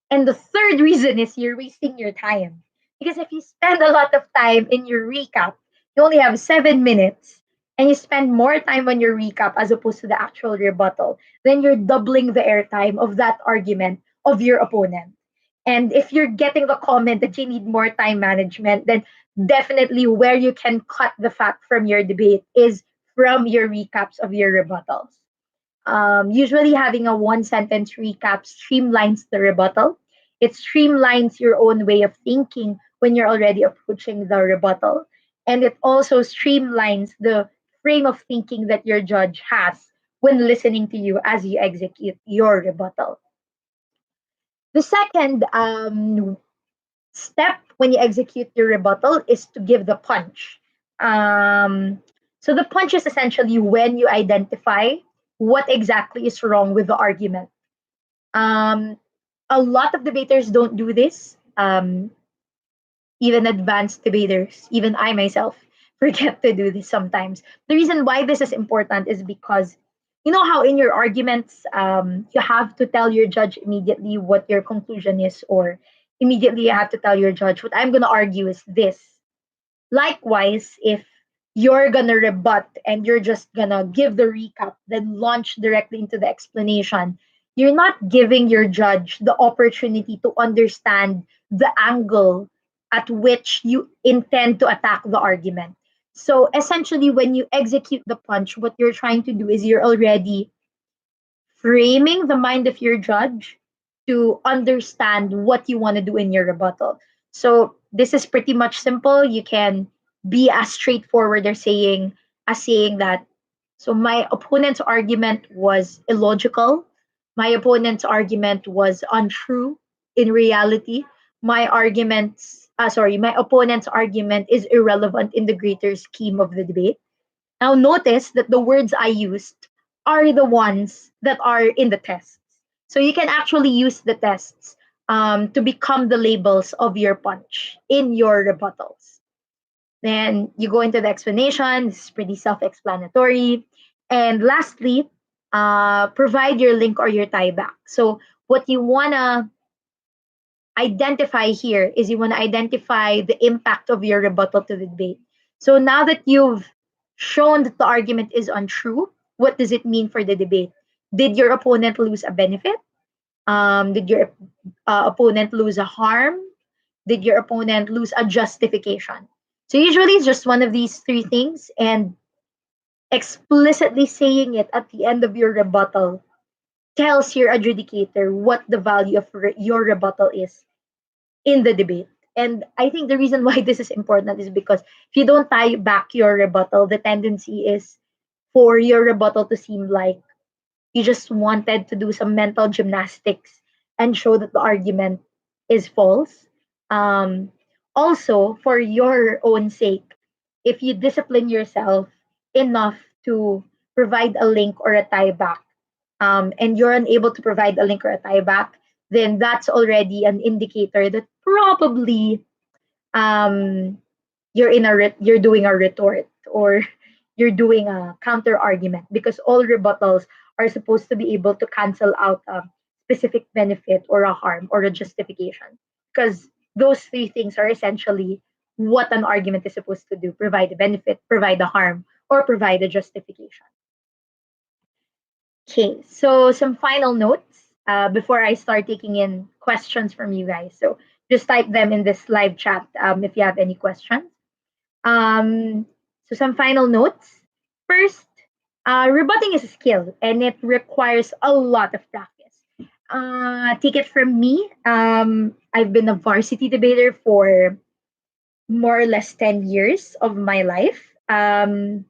Speaker 1: And the third reason is you're wasting your time. Because if you spend a lot of time in your recap, you only have 7 minutes, and you spend more time on your recap as opposed to the actual rebuttal, then you're doubling the airtime of that argument of your opponent. And if you're getting the comment that you need more time management, then definitely where you can cut the fat from your debate is from your recaps of your rebuttals. Usually, having a one sentence recap streamlines the rebuttal. It streamlines your own way of thinking when you're already approaching the rebuttal. And it also streamlines the frame of thinking that your judge has when listening to you as you execute your rebuttal. The second step when you execute your rebuttal is to give the punch. Um, so the punch is essentially when you identify what exactly is wrong with the argument. Um, a lot of debaters don't do this. Even advanced debaters, even I myself, forget to do this sometimes. The reason why this is important is because you know how in your arguments, you have to tell your judge immediately what your conclusion is, or immediately you have to tell your judge what I'm going to argue is this. Likewise, if you're gonna rebut and you're just gonna give the recap, then launch directly into the explanation, you're not giving your judge the opportunity to understand the angle at which you intend to attack the argument. So essentially, when you execute the punch, what you're trying to do is you're already framing the mind of your judge to understand what you want to do in your rebuttal. So this is pretty much simple. You can be as straightforward as saying that so my opponent's argument was illogical. My opponent's argument was untrue in reality. My opponent's argument is irrelevant in the greater scheme of the debate. Now, notice that the words I used are the ones that are in the tests. So you can actually use the tests to become the labels of your punch in your rebuttals. Then you go into the explanation. This is pretty self explanatory. And lastly, provide your link or your tie back. So, what you want to identify here is you want to identify the impact of your rebuttal to the debate. So now that you've shown that the argument is untrue, what does it mean for the debate? Did your opponent lose a benefit? Did your opponent lose a harm? Did your opponent lose a justification? So usually it's just one of these three things, and explicitly saying it at the end of your rebuttal tells your adjudicator what the value of your rebuttal is in the debate. And I think the reason why this is important is because if you don't tie back your rebuttal, the tendency is for your rebuttal to seem like you just wanted to do some mental gymnastics and show that the argument is false. Um, Also, for your own sake, if you discipline yourself enough to provide a link or a tie back, and you're unable to provide a link or a tie back, then that's already an indicator that probably um, you're doing a retort, or you're doing a counter argument, because all rebuttals are supposed to be able to cancel out a specific benefit or a harm or a justification, because those three things are essentially what an argument is supposed to do: provide a benefit, provide a harm, or provide a justification. Okay, so some final notes before I start taking in questions from you guys. So just type them in this live chat if you have any questions. Um, so some final notes. First, Rebutting is a skill and it requires a lot of practice. Take it from me. I've been a varsity debater for more or less 10 years of my life. And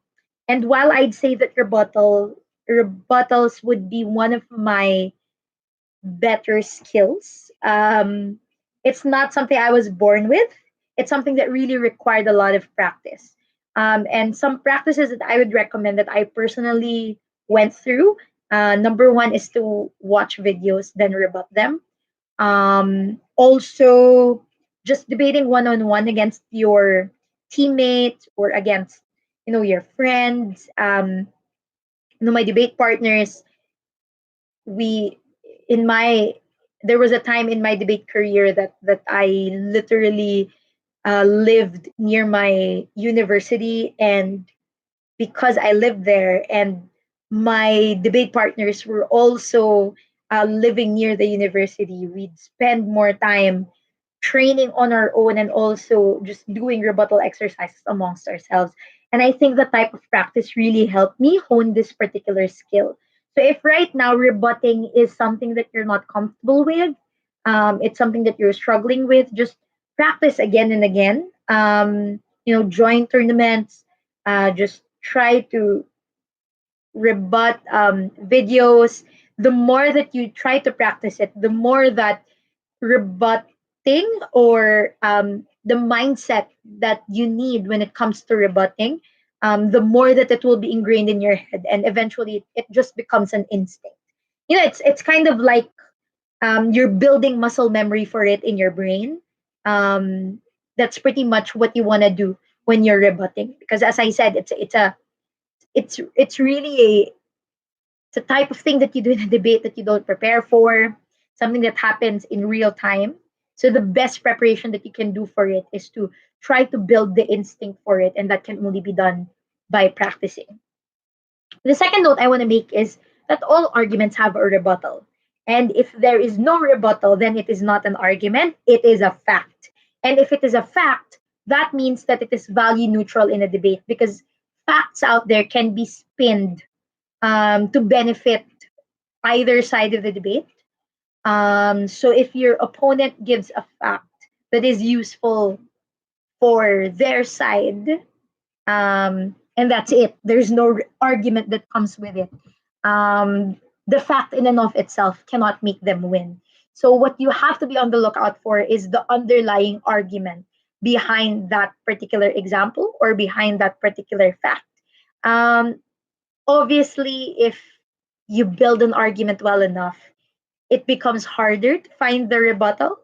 Speaker 1: while I'd say that rebuttals would be one of my better skills, it's not something I was born with. It's something that really required a lot of practice. And some practices that I would recommend that I personally went through. Number one is to watch videos, then rebut them. Also, just debating one on one against your teammates or against your friends. My debate partners. We in my There was a time in my debate career that I literally lived near my university, and because I lived there and my debate partners were also living near the university, we'd spend more time training on our own and also just doing rebuttal exercises amongst ourselves. And I think the type of practice really helped me hone this particular skill. So if right now rebutting is something that you're not comfortable with, it's something that you're struggling with, just practice again and again. Join tournaments, just try to rebut videos. The more that you try to practice it, the more that rebutting or the mindset that you need when it comes to rebutting, the more that it will be ingrained in your head, and eventually it just becomes an instinct. It's kind of like you're building muscle memory for it in your brain. That's pretty much what you want to do when you're rebutting, because as I said, it's really it's a type of thing that you do in a debate that you don't prepare for, something that happens in real time. So the best preparation that you can do for it is to try to build the instinct for it, and that can only be done by practicing. The second note I want to make is that all arguments have a rebuttal. And if there is no rebuttal, then it is not an argument, it is a fact. And if it is a fact, that means that it is value neutral in a debate, because facts out there can be spinned to benefit either side of the debate. So if your opponent gives a fact that is useful for their side, and that's it, there's no argument that comes with it. The fact in and of itself cannot make them win. So what you have to be on the lookout for is the underlying argument behind that particular example or behind that particular fact. Um, Obviously, if you build an argument well enough, it becomes harder to find the rebuttal.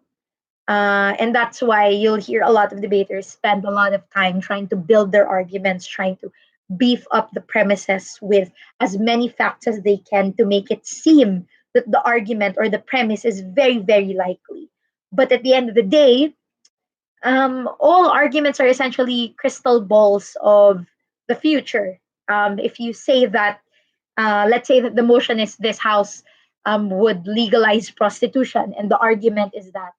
Speaker 1: And that's why you'll hear a lot of debaters spend a lot of time trying to build their arguments, trying to beef up the premises with as many facts as they can to make it seem that the argument or the premise is very, very likely. But at the end of the day, all arguments are essentially crystal balls of the future. If you say that, let's say that the motion is this house would legalize prostitution, and the argument is that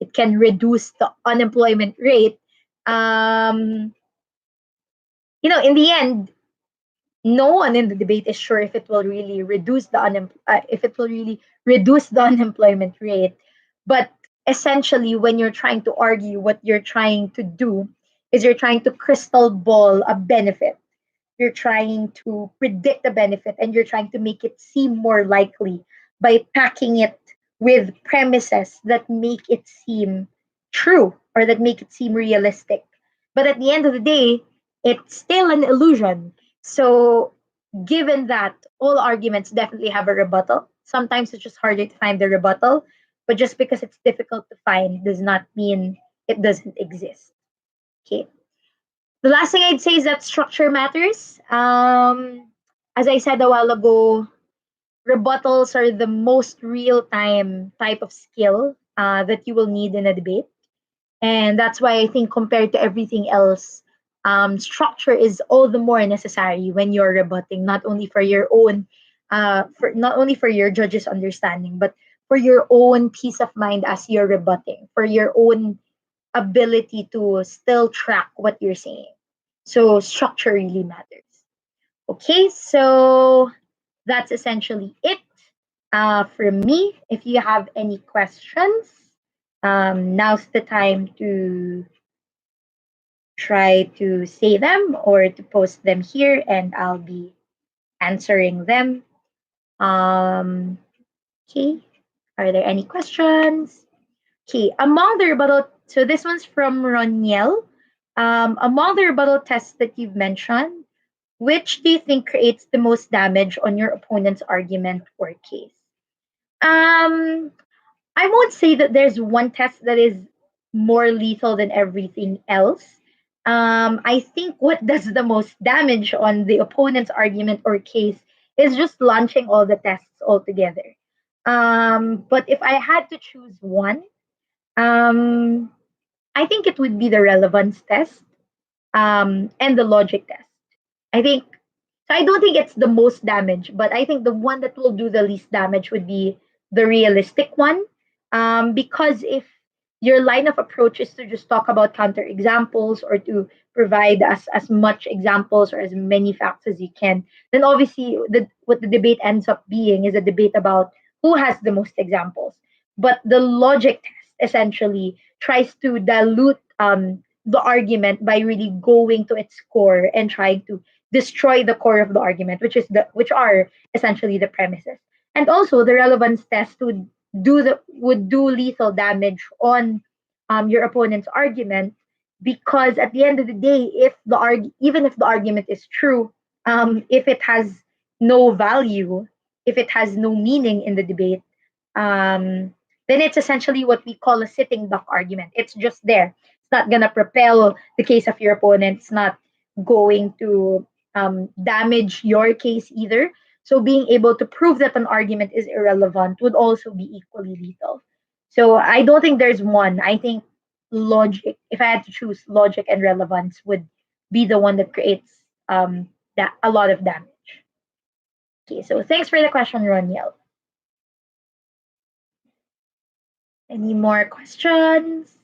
Speaker 1: it can reduce the unemployment rate. Um, in the end, no one in the debate is sure if it will really reduce the unemployment rate. But essentially, when you're trying to argue, what you're trying to do is you're trying to crystal ball a benefit. You're trying to predict the benefit, and you're trying to make it seem more likely by packing it with premises that make it seem true or that make it seem realistic. But at the end of the day, it's still an illusion. So, given that all arguments definitely have a rebuttal, sometimes it's just harder to find the rebuttal, but just because it's difficult to find does not mean it doesn't exist. Okay. The last thing I'd say is that structure matters. As I said a while ago, rebuttals are the most real time type of skill that you will need in a debate. And that's why I think, compared to everything else, structure is all the more necessary when you're rebutting, not only for your own, not only for your judge's understanding, but for your own peace of mind as you're rebutting, for your own ability to still track what you're saying. So structure really matters. Okay, so that's essentially it from me. If you have any questions, now's the time to try to say them or to post them here, and I'll be answering them. Um, okay, are there any questions? Okay, among the rebuttal, so this one's from Roniel. Among the rebuttal tests that you've mentioned, which do you think creates the most damage on your opponent's argument or case? Um, I won't say that there's one test that is more lethal than everything else. I think what does the most damage on the opponent's argument or case is just launching all the tests altogether. But if I had to choose one, um, I think it would be the relevance test and the logic test. I think so. I don't think it's the most damage, but I think the one that will do the least damage would be the realistic one. Because if your line of approach is to just talk about counter examples or to provide as much examples or as many facts as you can, then obviously what the debate ends up being is a debate about who has the most examples. But the logic test essentially tries to dilute the argument by really going to its core and trying to destroy the core of the argument, which are essentially the premises. And also the relevance test would do lethal damage on your opponent's argument, because at the end of the day, even if the argument is true, if it has no value, if it has no meaning in the debate, um, then it's essentially what we call a sitting duck argument. It's just there. It's not gonna propel the case of your opponent. It's not going to damage your case either. So being able to prove that an argument is irrelevant would also be equally lethal. So I don't think there's one. I think logic, if I had to choose, logic and relevance would be the one that creates that a lot of damage. Okay, so thanks for the question, Roniel. Any more questions?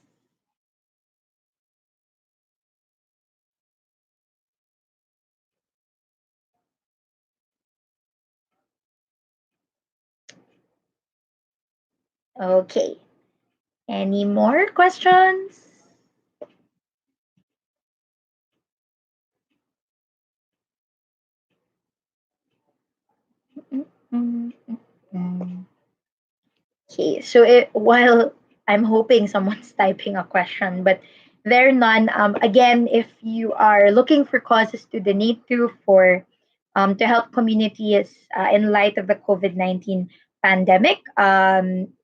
Speaker 1: Okay. Any more questions? Mm, mm, mm, mm. Okay, so while I'm hoping someone's typing a question, but there are none. Again, if you are looking for causes to donate to help communities in light of the COVID-19 pandemic,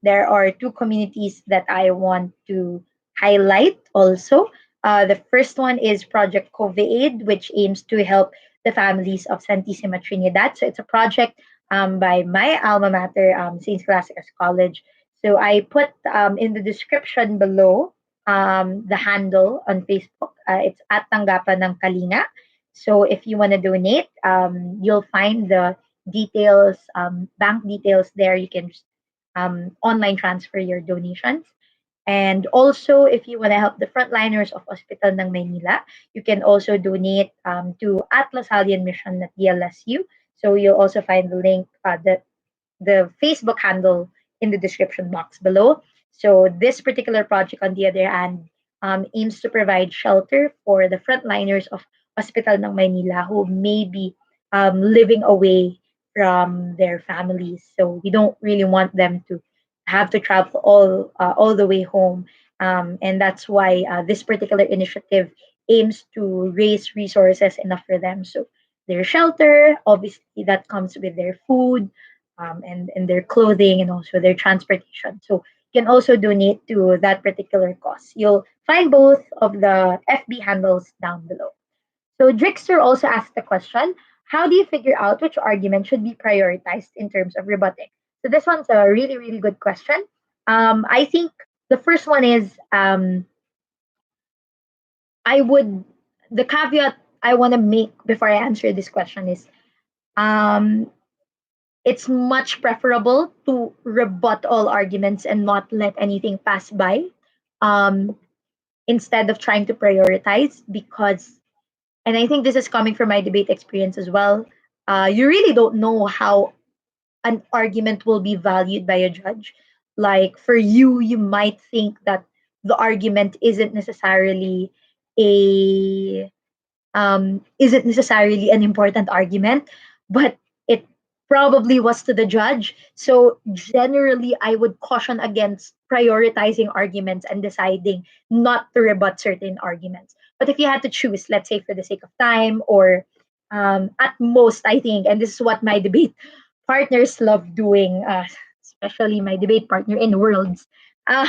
Speaker 1: there are two communities that I want to highlight also. The first one is Project COV-AID, which aims to help the families of Santissima Trinidad. So it's a project by my alma mater, St. Scholastica's College. So I put in the description below the handle on Facebook. It's at Tanggapan ng Kalinga. So if you want to donate, you'll find the details, bank details there. You can just online transfer your donations. And also, if you want to help the frontliners of Hospital ng Maynila, you can also donate to Atlas Alien Mission at DLSU. So you'll also find the link, the Facebook handle in the description box below. So this particular project, on the other hand, aims to provide shelter for the frontliners of Hospital ng Maynila who may be living away from their families. So we don't really want them to have to travel all the way home, and that's why this particular initiative aims to raise resources enough for them. So their shelter, obviously, that comes with their food, and their clothing and also their transportation. So you can also donate to that particular cause. You'll find both of the FB handles down below. So Drixter also asked the question, how do you figure out which argument should be prioritized in terms of rebutting? So this one's a really, really good question. I think the first one is I would the caveat I want to make before I answer this question is um, it's much preferable to rebut all arguments and not let anything pass by, um, instead of trying to prioritize, because and I think this is coming from my debate experience as well. You really don't know how an argument will be valued by a judge. Like for you, you might think that the argument a isn't necessarily an important argument, but it probably was to the judge. So generally, I would caution against prioritizing arguments and deciding not to rebut certain arguments. But if you had to choose, let's say for the sake of time, or at most, I think, and this is what my debate partners love doing, especially my debate partner in Worlds, uh,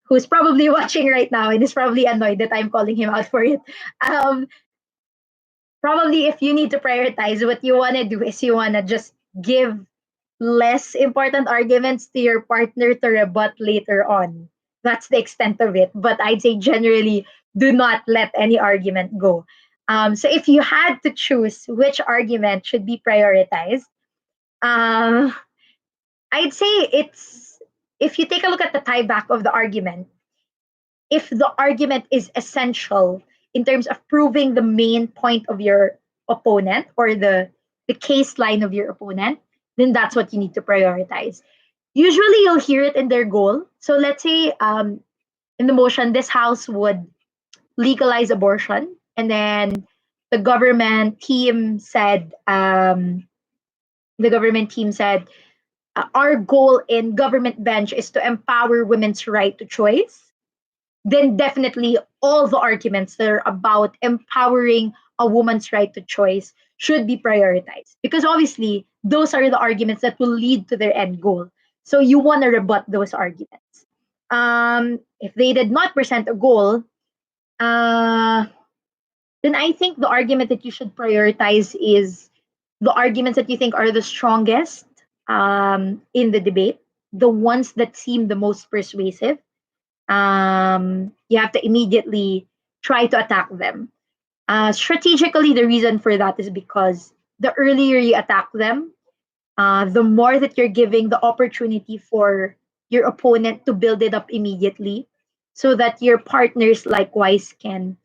Speaker 1: who's probably watching right now and is probably annoyed that I'm calling him out for it. Um, Probably if you need to prioritize, what you want to do is you want to just give less important arguments to your partner to rebut later on. That's the extent of it. But I'd say generally, do not let any argument go. So if you had to choose which argument should be prioritized, uh, I'd say it's, if you take a look at the tie back of the argument, if the argument is essential in terms of proving the main point of your opponent, or the case line of your opponent, then that's what you need to prioritize. Usually you'll hear it in their goal. So let's say in the motion, this house would legalize abortion, and then the government team said, the government team said, our goal in government bench is to empower women's right to choice. Then definitely all the arguments that are about empowering a woman's right to choice should be prioritized, because obviously those are the arguments that will lead to their end goal. So you want to rebut those arguments. If they did not present a goal, uh, then I think the argument that you should prioritize is the arguments that you think are the strongest in the debate, the ones that seem the most persuasive. You have to immediately try to attack them. Strategically, the reason for that is because the earlier you attack them, the more that you're giving the opportunity for your opponent to build it up immediately, so that your partners likewise can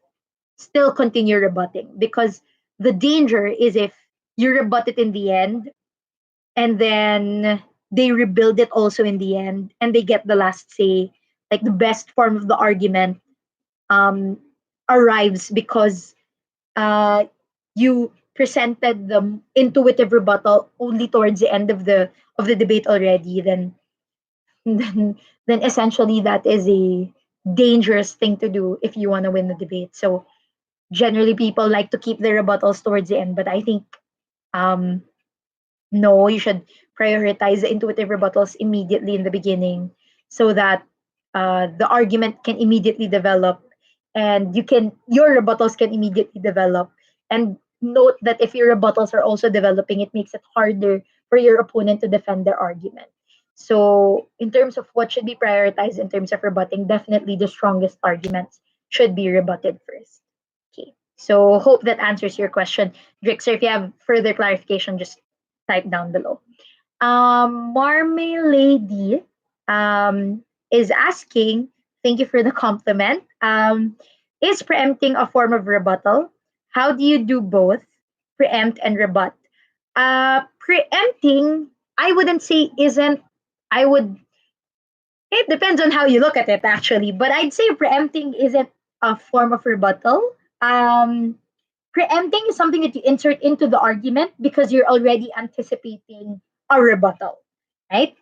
Speaker 1: still continue rebutting. Because the danger is if you rebut it in the end, and then they rebuild it also in the end, and they get the last say, like the best form of the argument um, arrives because uh, you presented the intuitive rebuttal only towards the end of the debate already. Then then then essentially that is a dangerous thing to do if you want to win the debate. So generally people like to keep their rebuttals towards the end, but I think um, no, you should prioritize the intuitive rebuttals immediately in the beginning, so that the argument can immediately develop, and your rebuttals can immediately develop. And note that if your rebuttals are also developing, it makes it harder for your opponent to defend their argument. So in terms of what should be prioritized in terms of rebutting, definitely the strongest arguments should be rebutted first. Okay. So hope that answers your question, Drixer. If you have further clarification, just type down below. Marmalady is asking, thank you for the compliment. Is preempting a form of rebuttal? How do you do both, preempt and rebut? Preempting, I wouldn't say isn't, I would, it depends on how you look at it actually, but I'd say preempting isn't a form of rebuttal. Um, Preempting is something that you insert into the argument because you're already anticipating a rebuttal, right?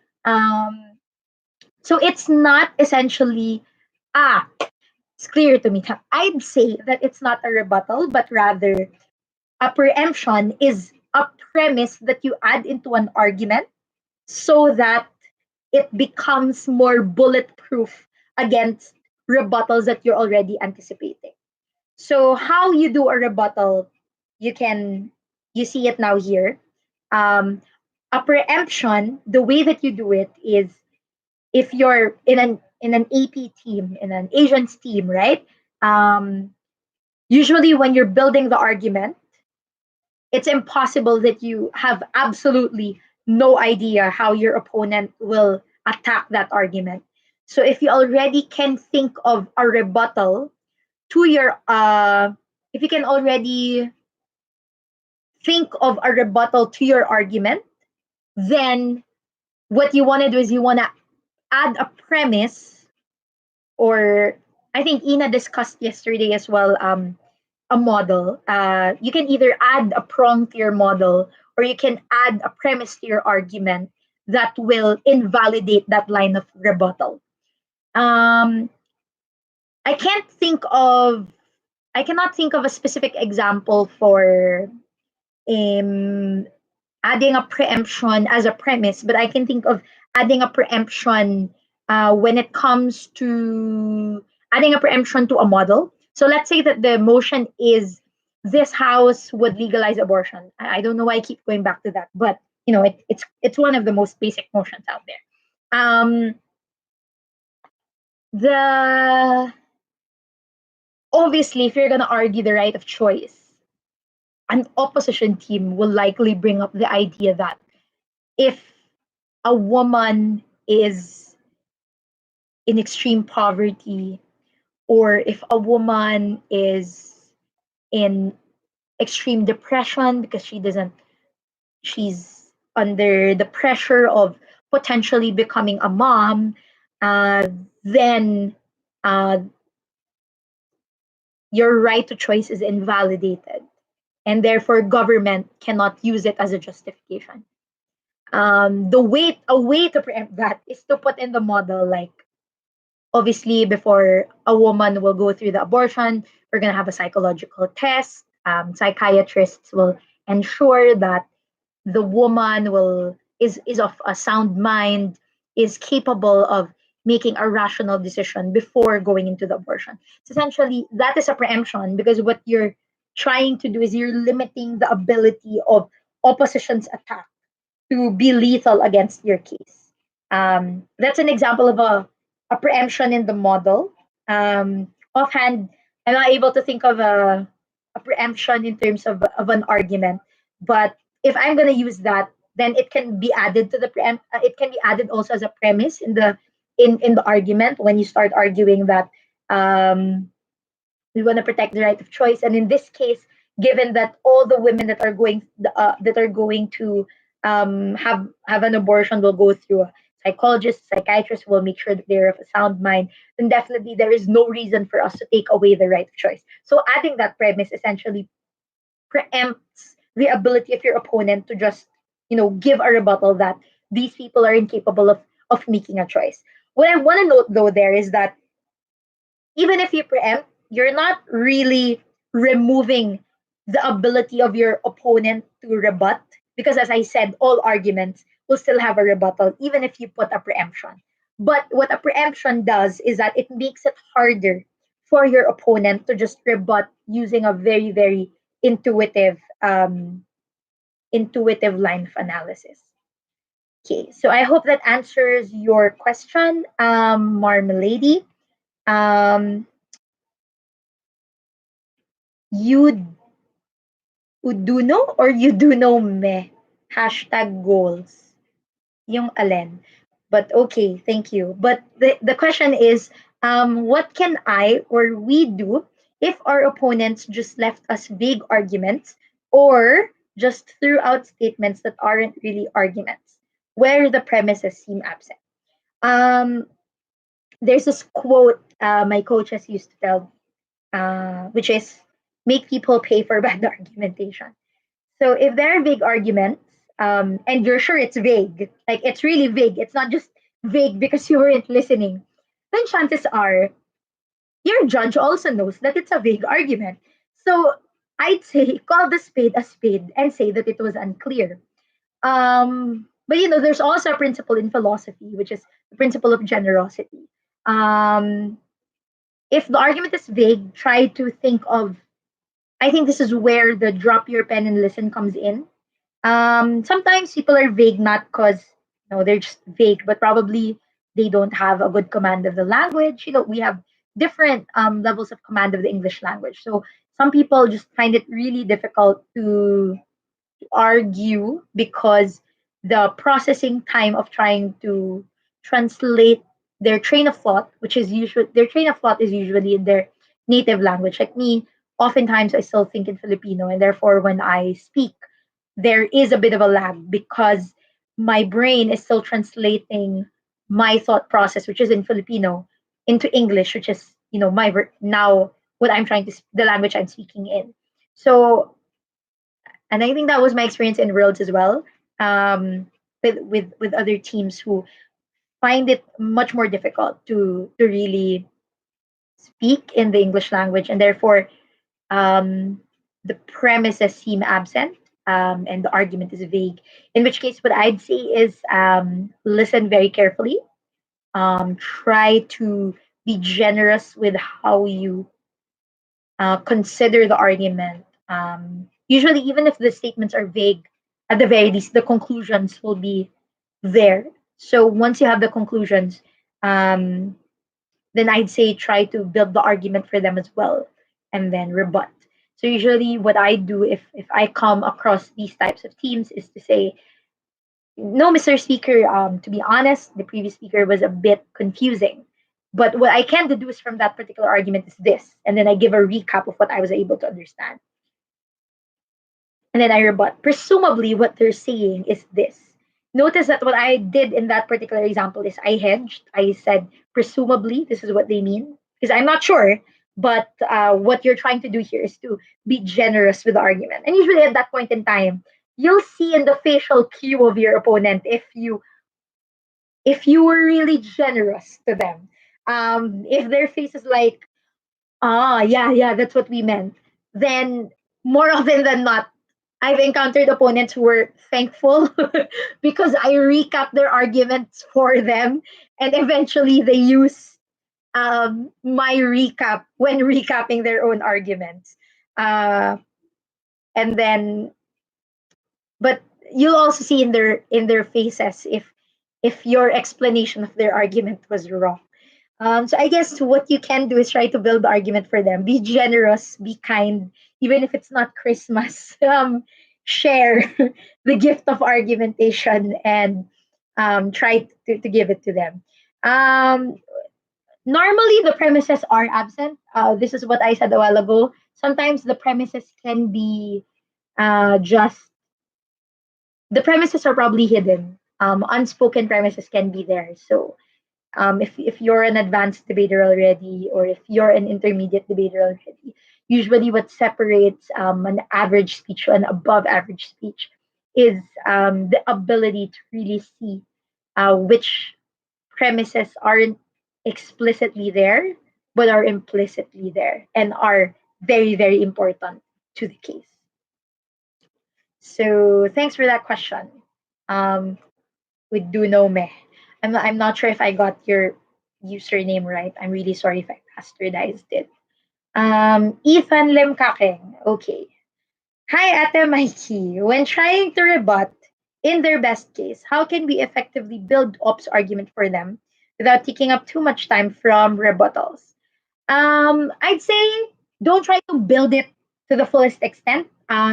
Speaker 1: So it's not essentially, ah, it's clear to me. I'd say that it's not a rebuttal, but rather a preemption is a premise that you add into an argument so that it becomes more bulletproof against rebuttals that you're already anticipating. So how you do a rebuttal, you can you see it now here. Um, a preemption, the way that you do it is, if you're in an AP team, in an Asians team, right? Um, Usually when you're building the argument, it's impossible that you have absolutely no idea how your opponent will attack that argument. So if you already can think of a rebuttal to your if you can already think of a rebuttal to your argument, then what you want to do is you want to add a premise, or I think Ina discussed yesterday as well, a model. You can either add a prompt to your model, or you can add a premise to your argument that will invalidate that line of rebuttal. Um, I can't think of I cannot think of a specific example for um, adding a preemption as a premise, but I can think of adding a preemption when it comes to adding a preemption to a model. So let's say that the motion is this house would legalize abortion. I don't know why I keep going back to that, but it's one of the most basic motions out there. Um, the Obviously, if you're gonna argue the right of choice, an opposition team will likely bring up the idea that if a woman is in extreme poverty, or if a woman is in extreme depression because she's under the pressure of potentially becoming a mom, uh, then uh, your right to choice is invalidated, and therefore government cannot use it as a justification. A way to preempt that is to put in the model, like, obviously, before a woman will go through the abortion, we're going to have a psychological test. Psychiatrists will ensure that the woman is of a sound mind, is capable of making a rational decision before going into the abortion. So essentially, that is a preemption, because what you're trying to do is you're limiting the ability of opposition's attack to be lethal against your case. That's an example of a preemption in the model. Offhand, I'm not able to think of a preemption in terms of an argument. But if I'm going to use that, then it can be added to the it can be added also as a premise in the argument when you start arguing that um, we want to protect the right of choice. And in this case, given that all the women that are going to have an abortion will go through a psychologist, psychiatrist, will make sure that they're of a sound mind, then definitely there is no reason for us to take away the right of choice. So adding that premise essentially preempts the ability of your opponent to just give a rebuttal that these people are incapable of making a choice. What I want to note though there is that even if you preempt, you're not really removing the ability of your opponent to rebut, because as I said, all arguments will still have a rebuttal even if you put a preemption. But what a preemption does is that it makes it harder for your opponent to just rebut using a very, very intuitive intuitive line of analysis. Okay, so I hope that answers your question, Marmalady. Um, you Uduno or you do know me? Hashtag goals. Yung alin. But okay, thank you. But the question is, what can I or we do if our opponents just left us vague arguments, or just threw out statements that aren't really arguments, where the premises seem absent? Um, there's this quote my coaches used to tell, which is, make people pay for bad argumentation. So if there are vague arguments, and you're sure it's vague, like it's really vague, it's not just vague because you weren't listening, then chances are your judge also knows that it's a vague argument. So I'd say call the spade a spade and say that it was unclear. But there's also a principle in philosophy, which is the principle of generosity. Um, if the argument is vague, try to think of, I think this is where the drop your pen and listen comes in. Sometimes people are vague not because they're just vague, but probably they don't have a good command of the language. We have different levels of command of the English language. So some people just find it really difficult to argue because the processing time of trying to translate their train of thought, which is usually their train of thought is usually in their native language. Like me, oftentimes I still think in Filipino, and therefore when I speak, there is a bit of a lag because my brain is still translating my thought process, which is in Filipino, into English, which is now what I'm trying to the language I'm speaking in. So, and I think that was my experience in Worlds as well, um, with other teams who find it much more difficult to really speak in the English language, and therefore um, the premises seem absent, and the argument is vague. In which case, what I'd say is listen very carefully. Try to be generous with how you consider the argument. Usually, even if the statements are vague, at the very least, the conclusions will be there. So once you have the conclusions, um, then I'd say try to build the argument for them as well and then rebut. So usually what I do if I come across these types of teams is to say, no, Mr. Speaker, to be honest, the previous speaker was a bit confusing. But what I can deduce from that particular argument is this. And then I give a recap of what I was able to understand. And then I rebut. Presumably, what they're saying is this. Notice that what I did in that particular example is I hedged. I said, presumably, this is what they mean. Because I'm not sure. But what you're trying to do here is to be generous with the argument. And usually at that point in time, you'll see in the facial cue of your opponent if you were really generous to them. If their face is like, yeah, yeah, that's what we meant, then more often than not, I've encountered opponents who were thankful because I recap their arguments for them, and eventually they use my recap when recapping their own arguments. Uh, and then, but you'll also see in their faces if your explanation of their argument was wrong. So I guess what you can do is try to build the argument for them. Be generous, be kind, even if it's not Christmas. Share the gift of argumentation and try to give it to them. Um, Normally, the premises are absent. This is what I said a while ago. Sometimes the premises can be just the premises are probably hidden. Unspoken premises can be there. So if you're an advanced debater already or if you're an intermediate debater already, usually what separates an average speech to an above average speech is the ability to really see which premises aren't explicitly there but are implicitly there and are very, very important to the case. So thanks for that question. Um, with Do Know Me. I'm not sure if I got your username right. I'm really sorry if I bastardized it. Ethan Lemkakeng. Okay. Hi, Ate Mikey. When trying to rebut, in their best case, how can we effectively build ops argument for them without taking up too much time from rebuttals? I'd say don't try to build it to the fullest extent.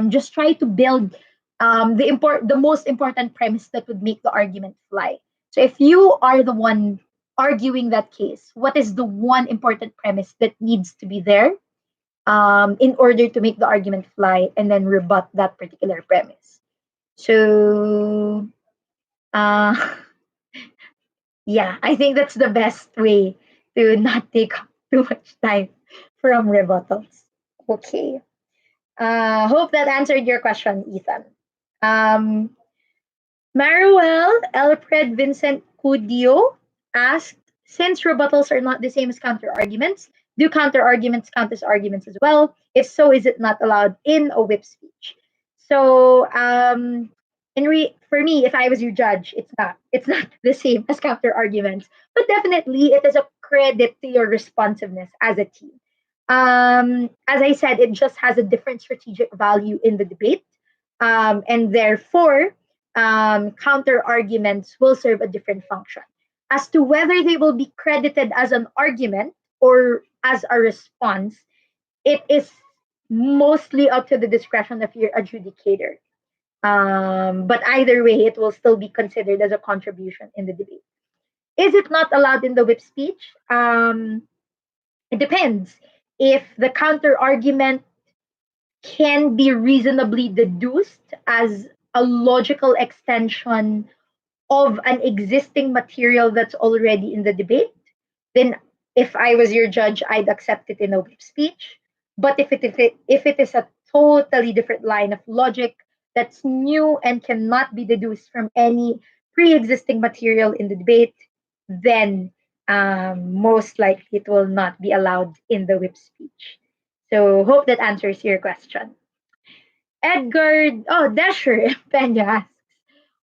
Speaker 1: Just try to build the most important premise that would make the argument fly. So if you are the one arguing that case, what is the one important premise that needs to be there in order to make the argument fly, and then rebut that particular premise? So uh, yeah, I think that's the best way to not take up too much time from rebuttals. Okay. Hope that answered your question, Ethan. Um, Maruel Elfred Vincent Cudio asked, since rebuttals are not the same as counter arguments, do counter arguments count as arguments as well? If so, is it not allowed in a whip speech? So, for me, if I was your judge, it's not. It's not the same as counter arguments, but definitely it is a credit to your responsiveness as a team. As I said, it just has a different strategic value in the debate, and therefore counter arguments will serve a different function. As to whether they will be credited as an argument or as a response, it is mostly up to the discretion of your adjudicator. But either way, it will still be considered as a contribution in the debate. Is it not allowed in the whip speech? It depends. If the counter argument can be reasonably deduced as a logical extension of an existing material that's already in the debate, then if I was your judge, I'd accept it in a whip speech. But if it is a totally different line of logic that's new and cannot be deduced from any pre-existing material in the debate, then most likely it will not be allowed in the whip speech. So hope that answers your question. Dasher Pena asks,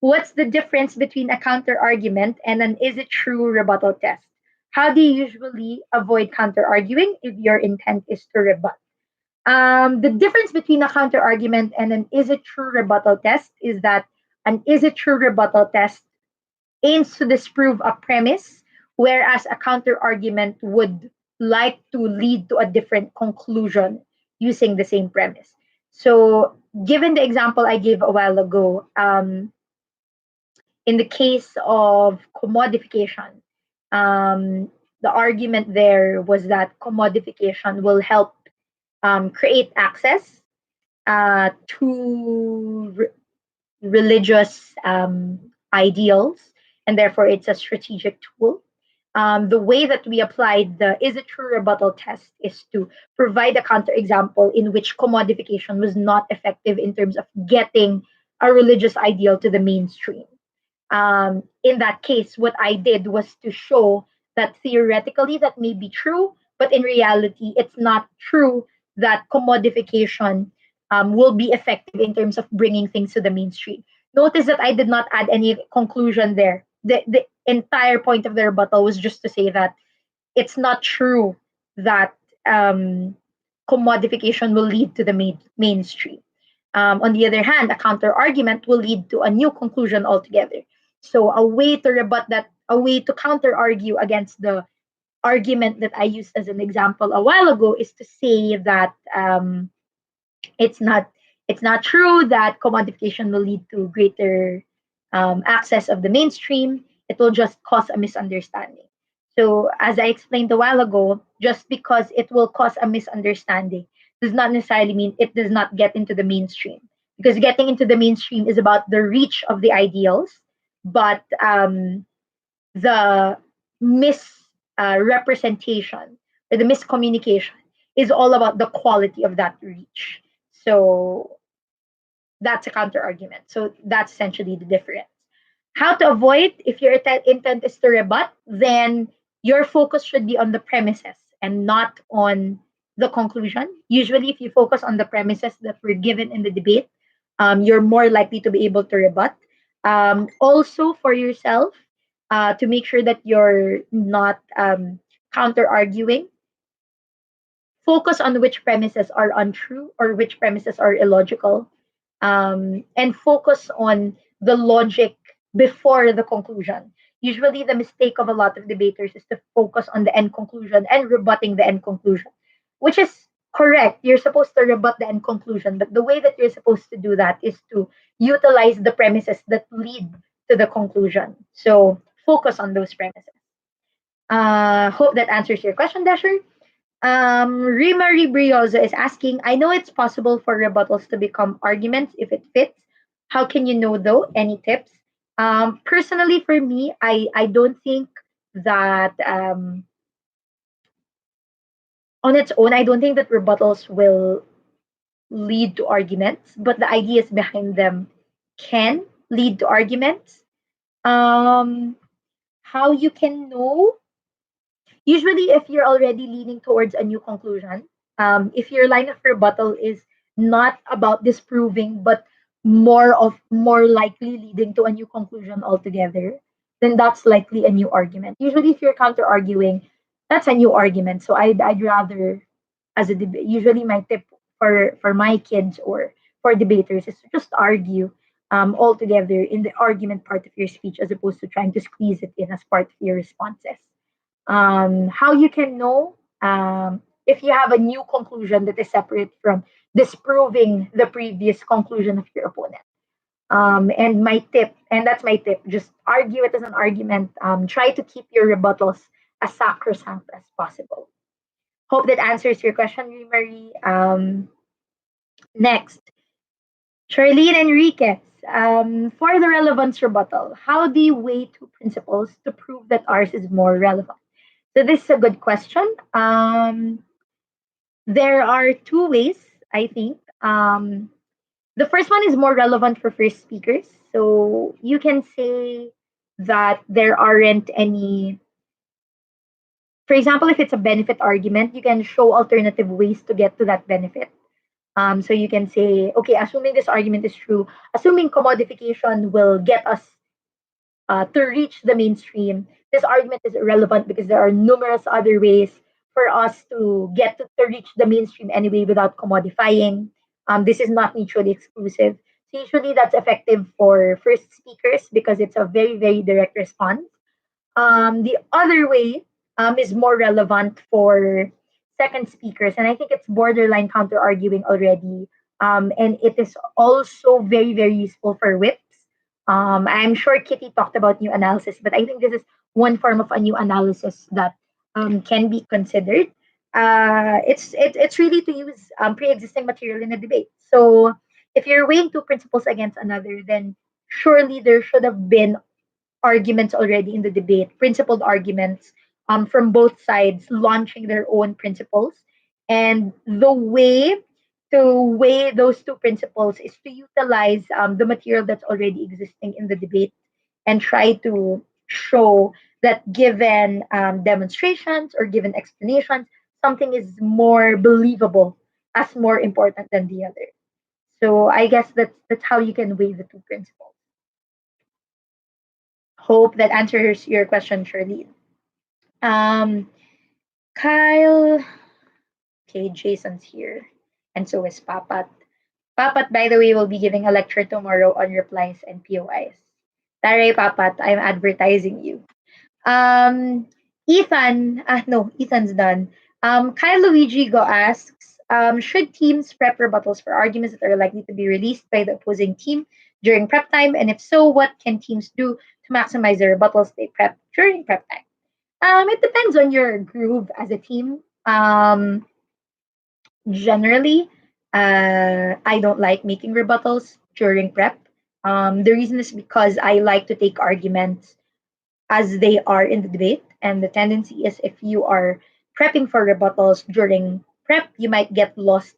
Speaker 1: what's the difference between a counter argument and an is it true rebuttal test? How do you usually avoid counter arguing if your intent is to rebut? The difference between a counter argument and an is it true rebuttal test is that an is it true rebuttal test aims to disprove a premise, whereas a counter argument would like to lead to a different conclusion using the same premise. So, given the example I gave a while ago, in the case of commodification, the argument there was that commodification will help create access to religious ideals, and therefore it's a strategic tool. The way that we applied the is it true rebuttal test is to provide a counterexample in which commodification was not effective in terms of getting a religious ideal to the mainstream. In that case, what I did was to show that theoretically that may be true, but in reality, it's not true that commodification will be effective in terms of bringing things to the mainstream. Notice that I did not add any conclusion there. The entire point of the rebuttal was just to say that it's not true that commodification will lead to the mainstream. On the other hand, a counter argument will lead to a new conclusion altogether. So, a way to rebut that, a way to counter argue against the argument that I used as an example a while ago is to say that it's not it's not true that commodification will lead to greater access of the mainstream. It will just cause a misunderstanding. So, as I explained a while ago, just because it will cause a misunderstanding does not necessarily mean it does not get into the mainstream. Because getting into the mainstream is about the reach of the ideals, but the misrepresentation or the miscommunication is all about the quality of that reach. So that's a counter argument. So that's essentially the difference. How to avoid, if your intent is to rebut, then your focus should be on the premises and not on the conclusion. Usually, if you focus on the premises that were given in the debate, you're more likely to be able to rebut. Also, for yourself, to make sure that you're not counter arguing, focus on which premises are untrue or which premises are illogical, and focus on the logic before the conclusion. Usually, the mistake of a lot of debaters is to focus on the end conclusion and rebutting the end conclusion, which is correct. You're supposed to rebut the end conclusion, but the way that you're supposed to do that is to utilize the premises that lead to the conclusion. So, focus on those premises. Hope that answers your question, Dasher. Rima Ribriosa is asking, I know it's possible for rebuttals to become arguments if it fits. How can you know though? Any tips? Personally, for me, I don't think that on its own, I don't think that rebuttals will lead to arguments, but the ideas behind them can lead to arguments. Um, how you can know? Usually, if you're already leaning towards a new conclusion, if your line of rebuttal is not about disproving but more likely leading to a new conclusion altogether, then that's likely a new argument. Usually, if you're counter arguing, that's a new argument. So I'd rather, as a debate, usually my tip for my kids or for debaters is to just argue altogether in the argument part of your speech as opposed to trying to squeeze it in as part of your responses. How you can know if you have a new conclusion that is separate from disproving the previous conclusion of your opponent. And my tip, and that's my tip, just argue it as an argument. Try to keep your rebuttals as sacrosanct as possible. Hope that answers your question, Marie. Next, Charlene Enriquez. For the relevance rebuttal, how do you weigh two principles to prove that ours is more relevant? So this is a good question. There are two ways, I think. The first one is more relevant for first speakers. So you can say that there aren't any, for example, if it's a benefit argument, you can show alternative ways to get to that benefit. So you can say, okay, assuming this argument is true, assuming commodification will get us to reach the mainstream, this argument is irrelevant because there are numerous other ways for us to get to reach the mainstream anyway without commodifying. This is not mutually exclusive. So usually that's effective for first speakers because it's a very, very direct response. The other way is more relevant for second speakers, and I think it's borderline counter arguing already. And it is also very, very useful for whips. I'm sure Kitty talked about new analysis, but I think this is one form of a new analysis that can be considered. It's really to use pre-existing material in a debate. So if you're weighing two principles against another, then surely there should have been arguments already in the debate, principled arguments from both sides launching their own principles. And the way to weigh those two principles is to utilize the material that's already existing in the debate and try to show that given demonstrations or given explanations, something is more believable as more important than the other. So I guess that's how you can weigh the two principles. Hope that answers your question, Shirley. Um, Kyle, okay, Jason's here, and so is Papat. Papat, by the way, will be giving a lecture tomorrow on replies and POIs. Tare, Papat, I'm advertising you. Um, Ethan, no, Ethan's done. Kyle Luigi go asks, should teams prep rebuttals for arguments that are likely to be released by the opposing team during prep time? And if so, what can teams do to maximize the rebuttals they prep during prep time? It depends on your groove as a team. Generally, I don't like making rebuttals during prep. The reason is because I like to take arguments as they are in the debate. And the tendency is if you are prepping for rebuttals during prep, you might get lost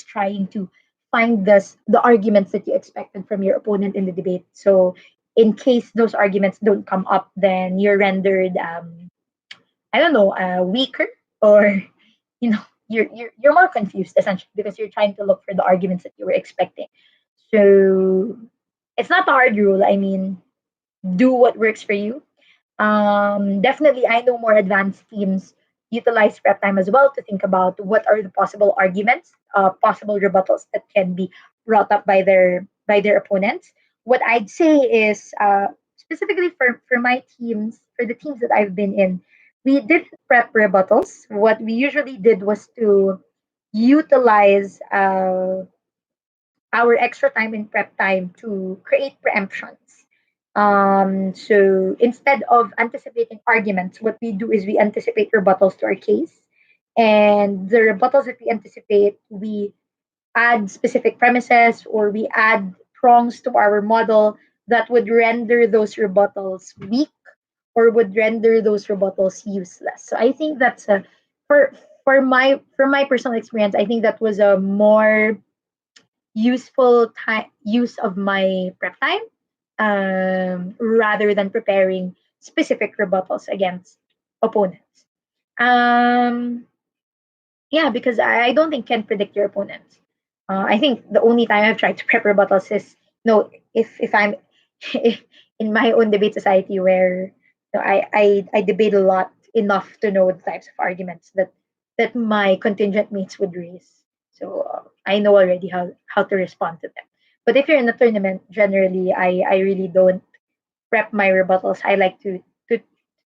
Speaker 1: trying to find the arguments that you expected from your opponent in the debate. So in case those arguments don't come up, then you're rendered I don't know, weaker or you know you're more confused essentially because you're trying to look for the arguments that you were expecting. So it's not a hard rule. I mean, do what works for you. Definitely, I know more advanced teams utilize prep time as well to think about what are the possible arguments, possible rebuttals that can be brought up by their opponents. What I'd say is specifically for my teams, for the teams that I've been in, we did prep rebuttals. What we usually did was to utilize our extra time in prep time to create preemptions. So instead of anticipating arguments, what we do is we anticipate rebuttals to our case. And the rebuttals that we anticipate, we add specific premises or we add prongs to our model that would render those rebuttals weak or would render those rebuttals useless. So I think that's a for for my personal experience, I think that was a more useful time use of my prep time rather than preparing specific rebuttals against opponents. Um, yeah, because I don't think can predict your opponents. I think the only time I've tried to prep rebuttals is no if I'm in my own debate society where I debate a lot enough to know the types of arguments that my contingent mates would raise. So I know already how to respond to them. But if you're in a tournament, generally I really don't prep my rebuttals. I like to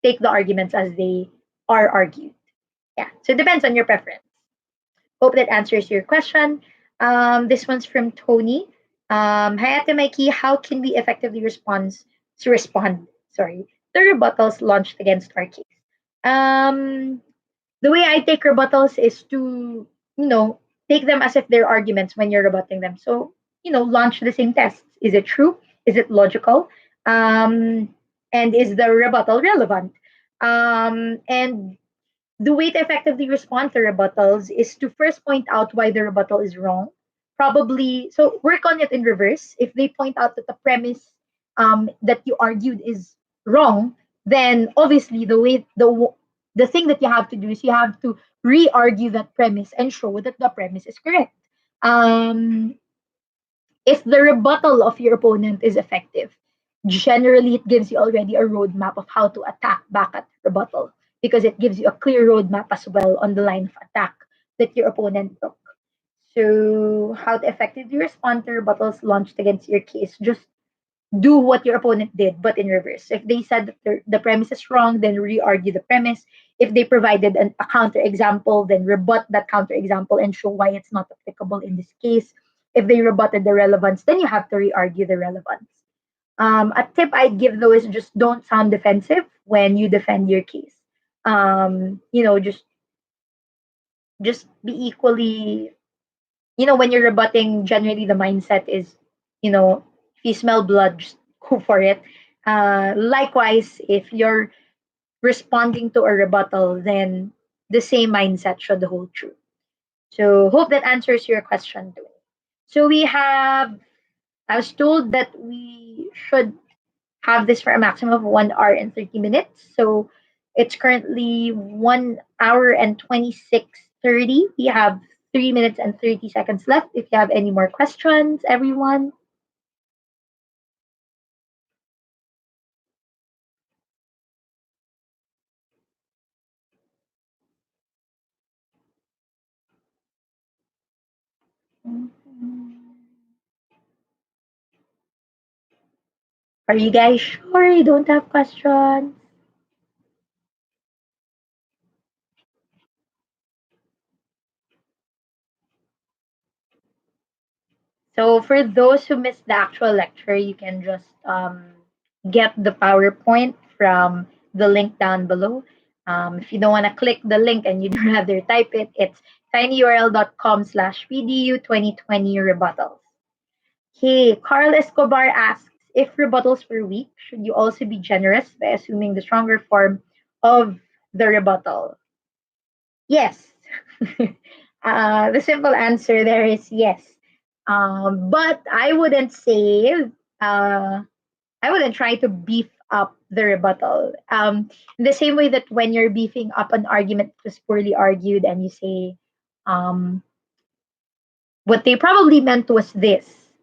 Speaker 1: take the arguments as they are argued. Yeah. So it depends on your preference. Hope that answers your question. This one's from Tony. Hi, Ate Mikey. How can we effectively respond? Sorry, the rebuttals launched against our case. The way I take rebuttals is to, you know, take them as if they're arguments when you're rebutting them. So, launch the same tests. Is it true? Is it logical? Um, and is the rebuttal relevant? And the way to effectively respond to rebuttals is to first point out why the rebuttal is wrong. Probably, so work on it in reverse. If they point out that the premise that you argued is wrong, then obviously the thing that you have to do is you have to re-argue that premise and show that the premise is correct. Um, if the rebuttal of your opponent is effective, generally it gives you already a roadmap of how to attack back at rebuttal because it gives you a clear roadmap as well on the line of attack that your opponent took. So, how to effectively respond to rebuttals launched against your case? Just do what your opponent did, but in reverse. If they said that the premise is wrong, then re-argue the premise. If they provided a counter example, then rebut that counter example and show why it's not applicable in this case. If they rebutted the relevance, then you have to re-argue the relevance. A tip I'd give though is just don't sound defensive when you defend your case. Just be equally, when you're rebutting, generally the mindset is, if you smell blood, just go for it. Likewise, if you're responding to a rebuttal, then the same mindset should hold true. So, hope that answers your question too. So, I was told that we should have this for a maximum of 1 hour and 30 minutes. So, it's currently 1 hour and 26:30. We have 3 minutes and 30 seconds left. If you have any more questions, everyone. Are you guys sure you don't have questions? So for those who missed the actual lecture, you can just get the PowerPoint from the link down below. If you don't want to click the link and you'd rather type it, it's tinyurl.com/pdu2020 rebuttals. Okay, Carl Escobar asks, if rebuttals were weak, should you also be generous by assuming the stronger form of the rebuttal? Yes. The simple answer there is yes. But I wouldn't try to beef up the rebuttal. In the same way that when you're beefing up an argument that was poorly argued and you say, um, what they probably meant was this,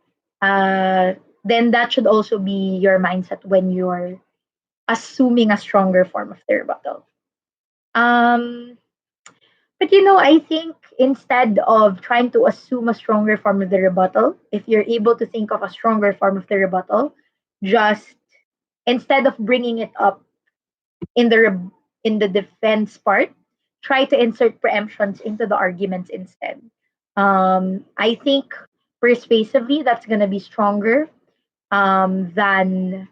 Speaker 1: uh, then that should also be your mindset when you're assuming a stronger form of the rebuttal. Um, but I think instead of trying to assume a stronger form of the rebuttal, if you're able to think of a stronger form of the rebuttal, just instead of bringing it up in the defense part, try to insert preemptions into the arguments instead. I think persuasively that's gonna be stronger than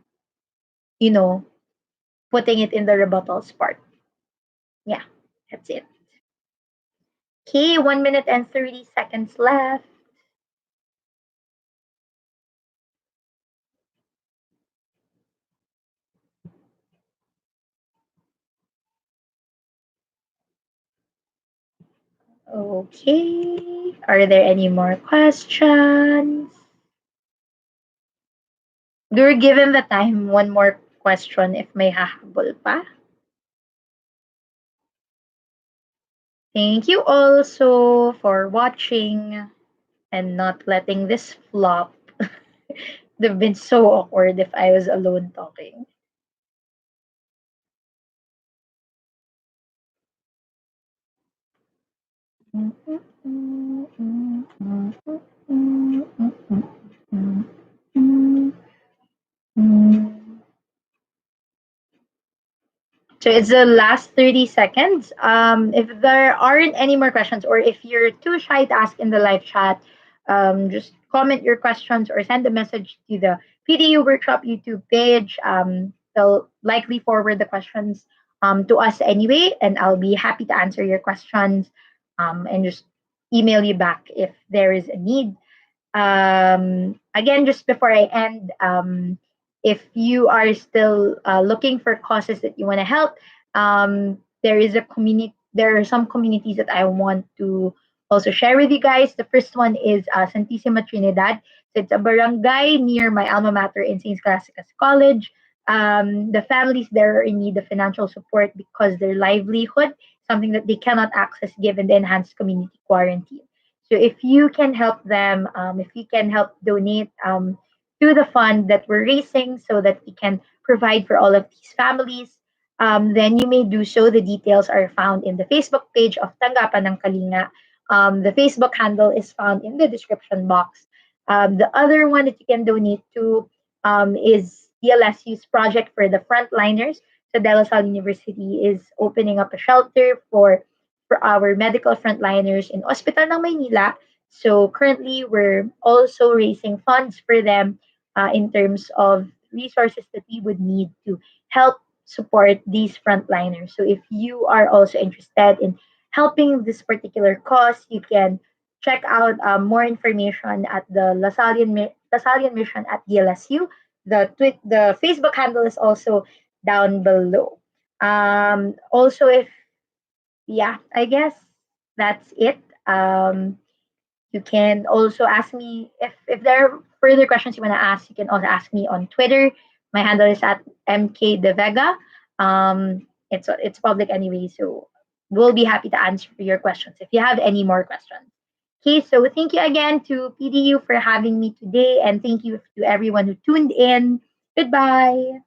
Speaker 1: you know putting it in the rebuttals part. Yeah, that's it. Okay, 1 minute and 30 seconds left. Okay. Are there any more questions? We're given the time. One more question if may hahabol pa. Thank you also for watching and not letting this flop. They've been so awkward if I was alone talking. So it's the last 30 seconds. If there aren't any more questions, or if you're too shy to ask in the live chat, just comment your questions or send a message to the PDU Workshop YouTube page. They'll likely forward the questions to us anyway, and I'll be happy to answer your questions. And just email you back if there is a need. Again, just before I end, if you are still looking for causes that you want to help, there is a community. There are some communities that I want to also share with you guys. The first one is Santissima Trinidad. So it's a barangay near my alma mater in Saint Scholastica's College. The families there are in need of financial support because their livelihood, something that they cannot access given the enhanced community quarantine. So if you can help them, if you can help donate to the fund that we're raising so that we can provide for all of these families, then you may do so. The details are found in the Facebook page of Tanggapan ng Kalinga. The Facebook handle is found in the description box. The other one that you can donate to is DLSU's project for the frontliners. So De La Salle University is opening up a shelter for our medical frontliners in Hospital ng Maynila. So currently, we're also raising funds for them in terms of resources that we would need to help support these frontliners. So if you are also interested in helping this particular cause, you can check out more information at the Lasallian Mission at DLSU. The Facebook handle is also down below. Also, if yeah, I guess that's it. You can also ask me if there are further questions you want to ask. You can also ask me on Twitter. My handle is at mkdevega. It's public anyway, so we'll be happy to answer your questions if you have any more questions. Okay, so thank you again to PDU for having me today, and thank you to everyone who tuned in. Goodbye.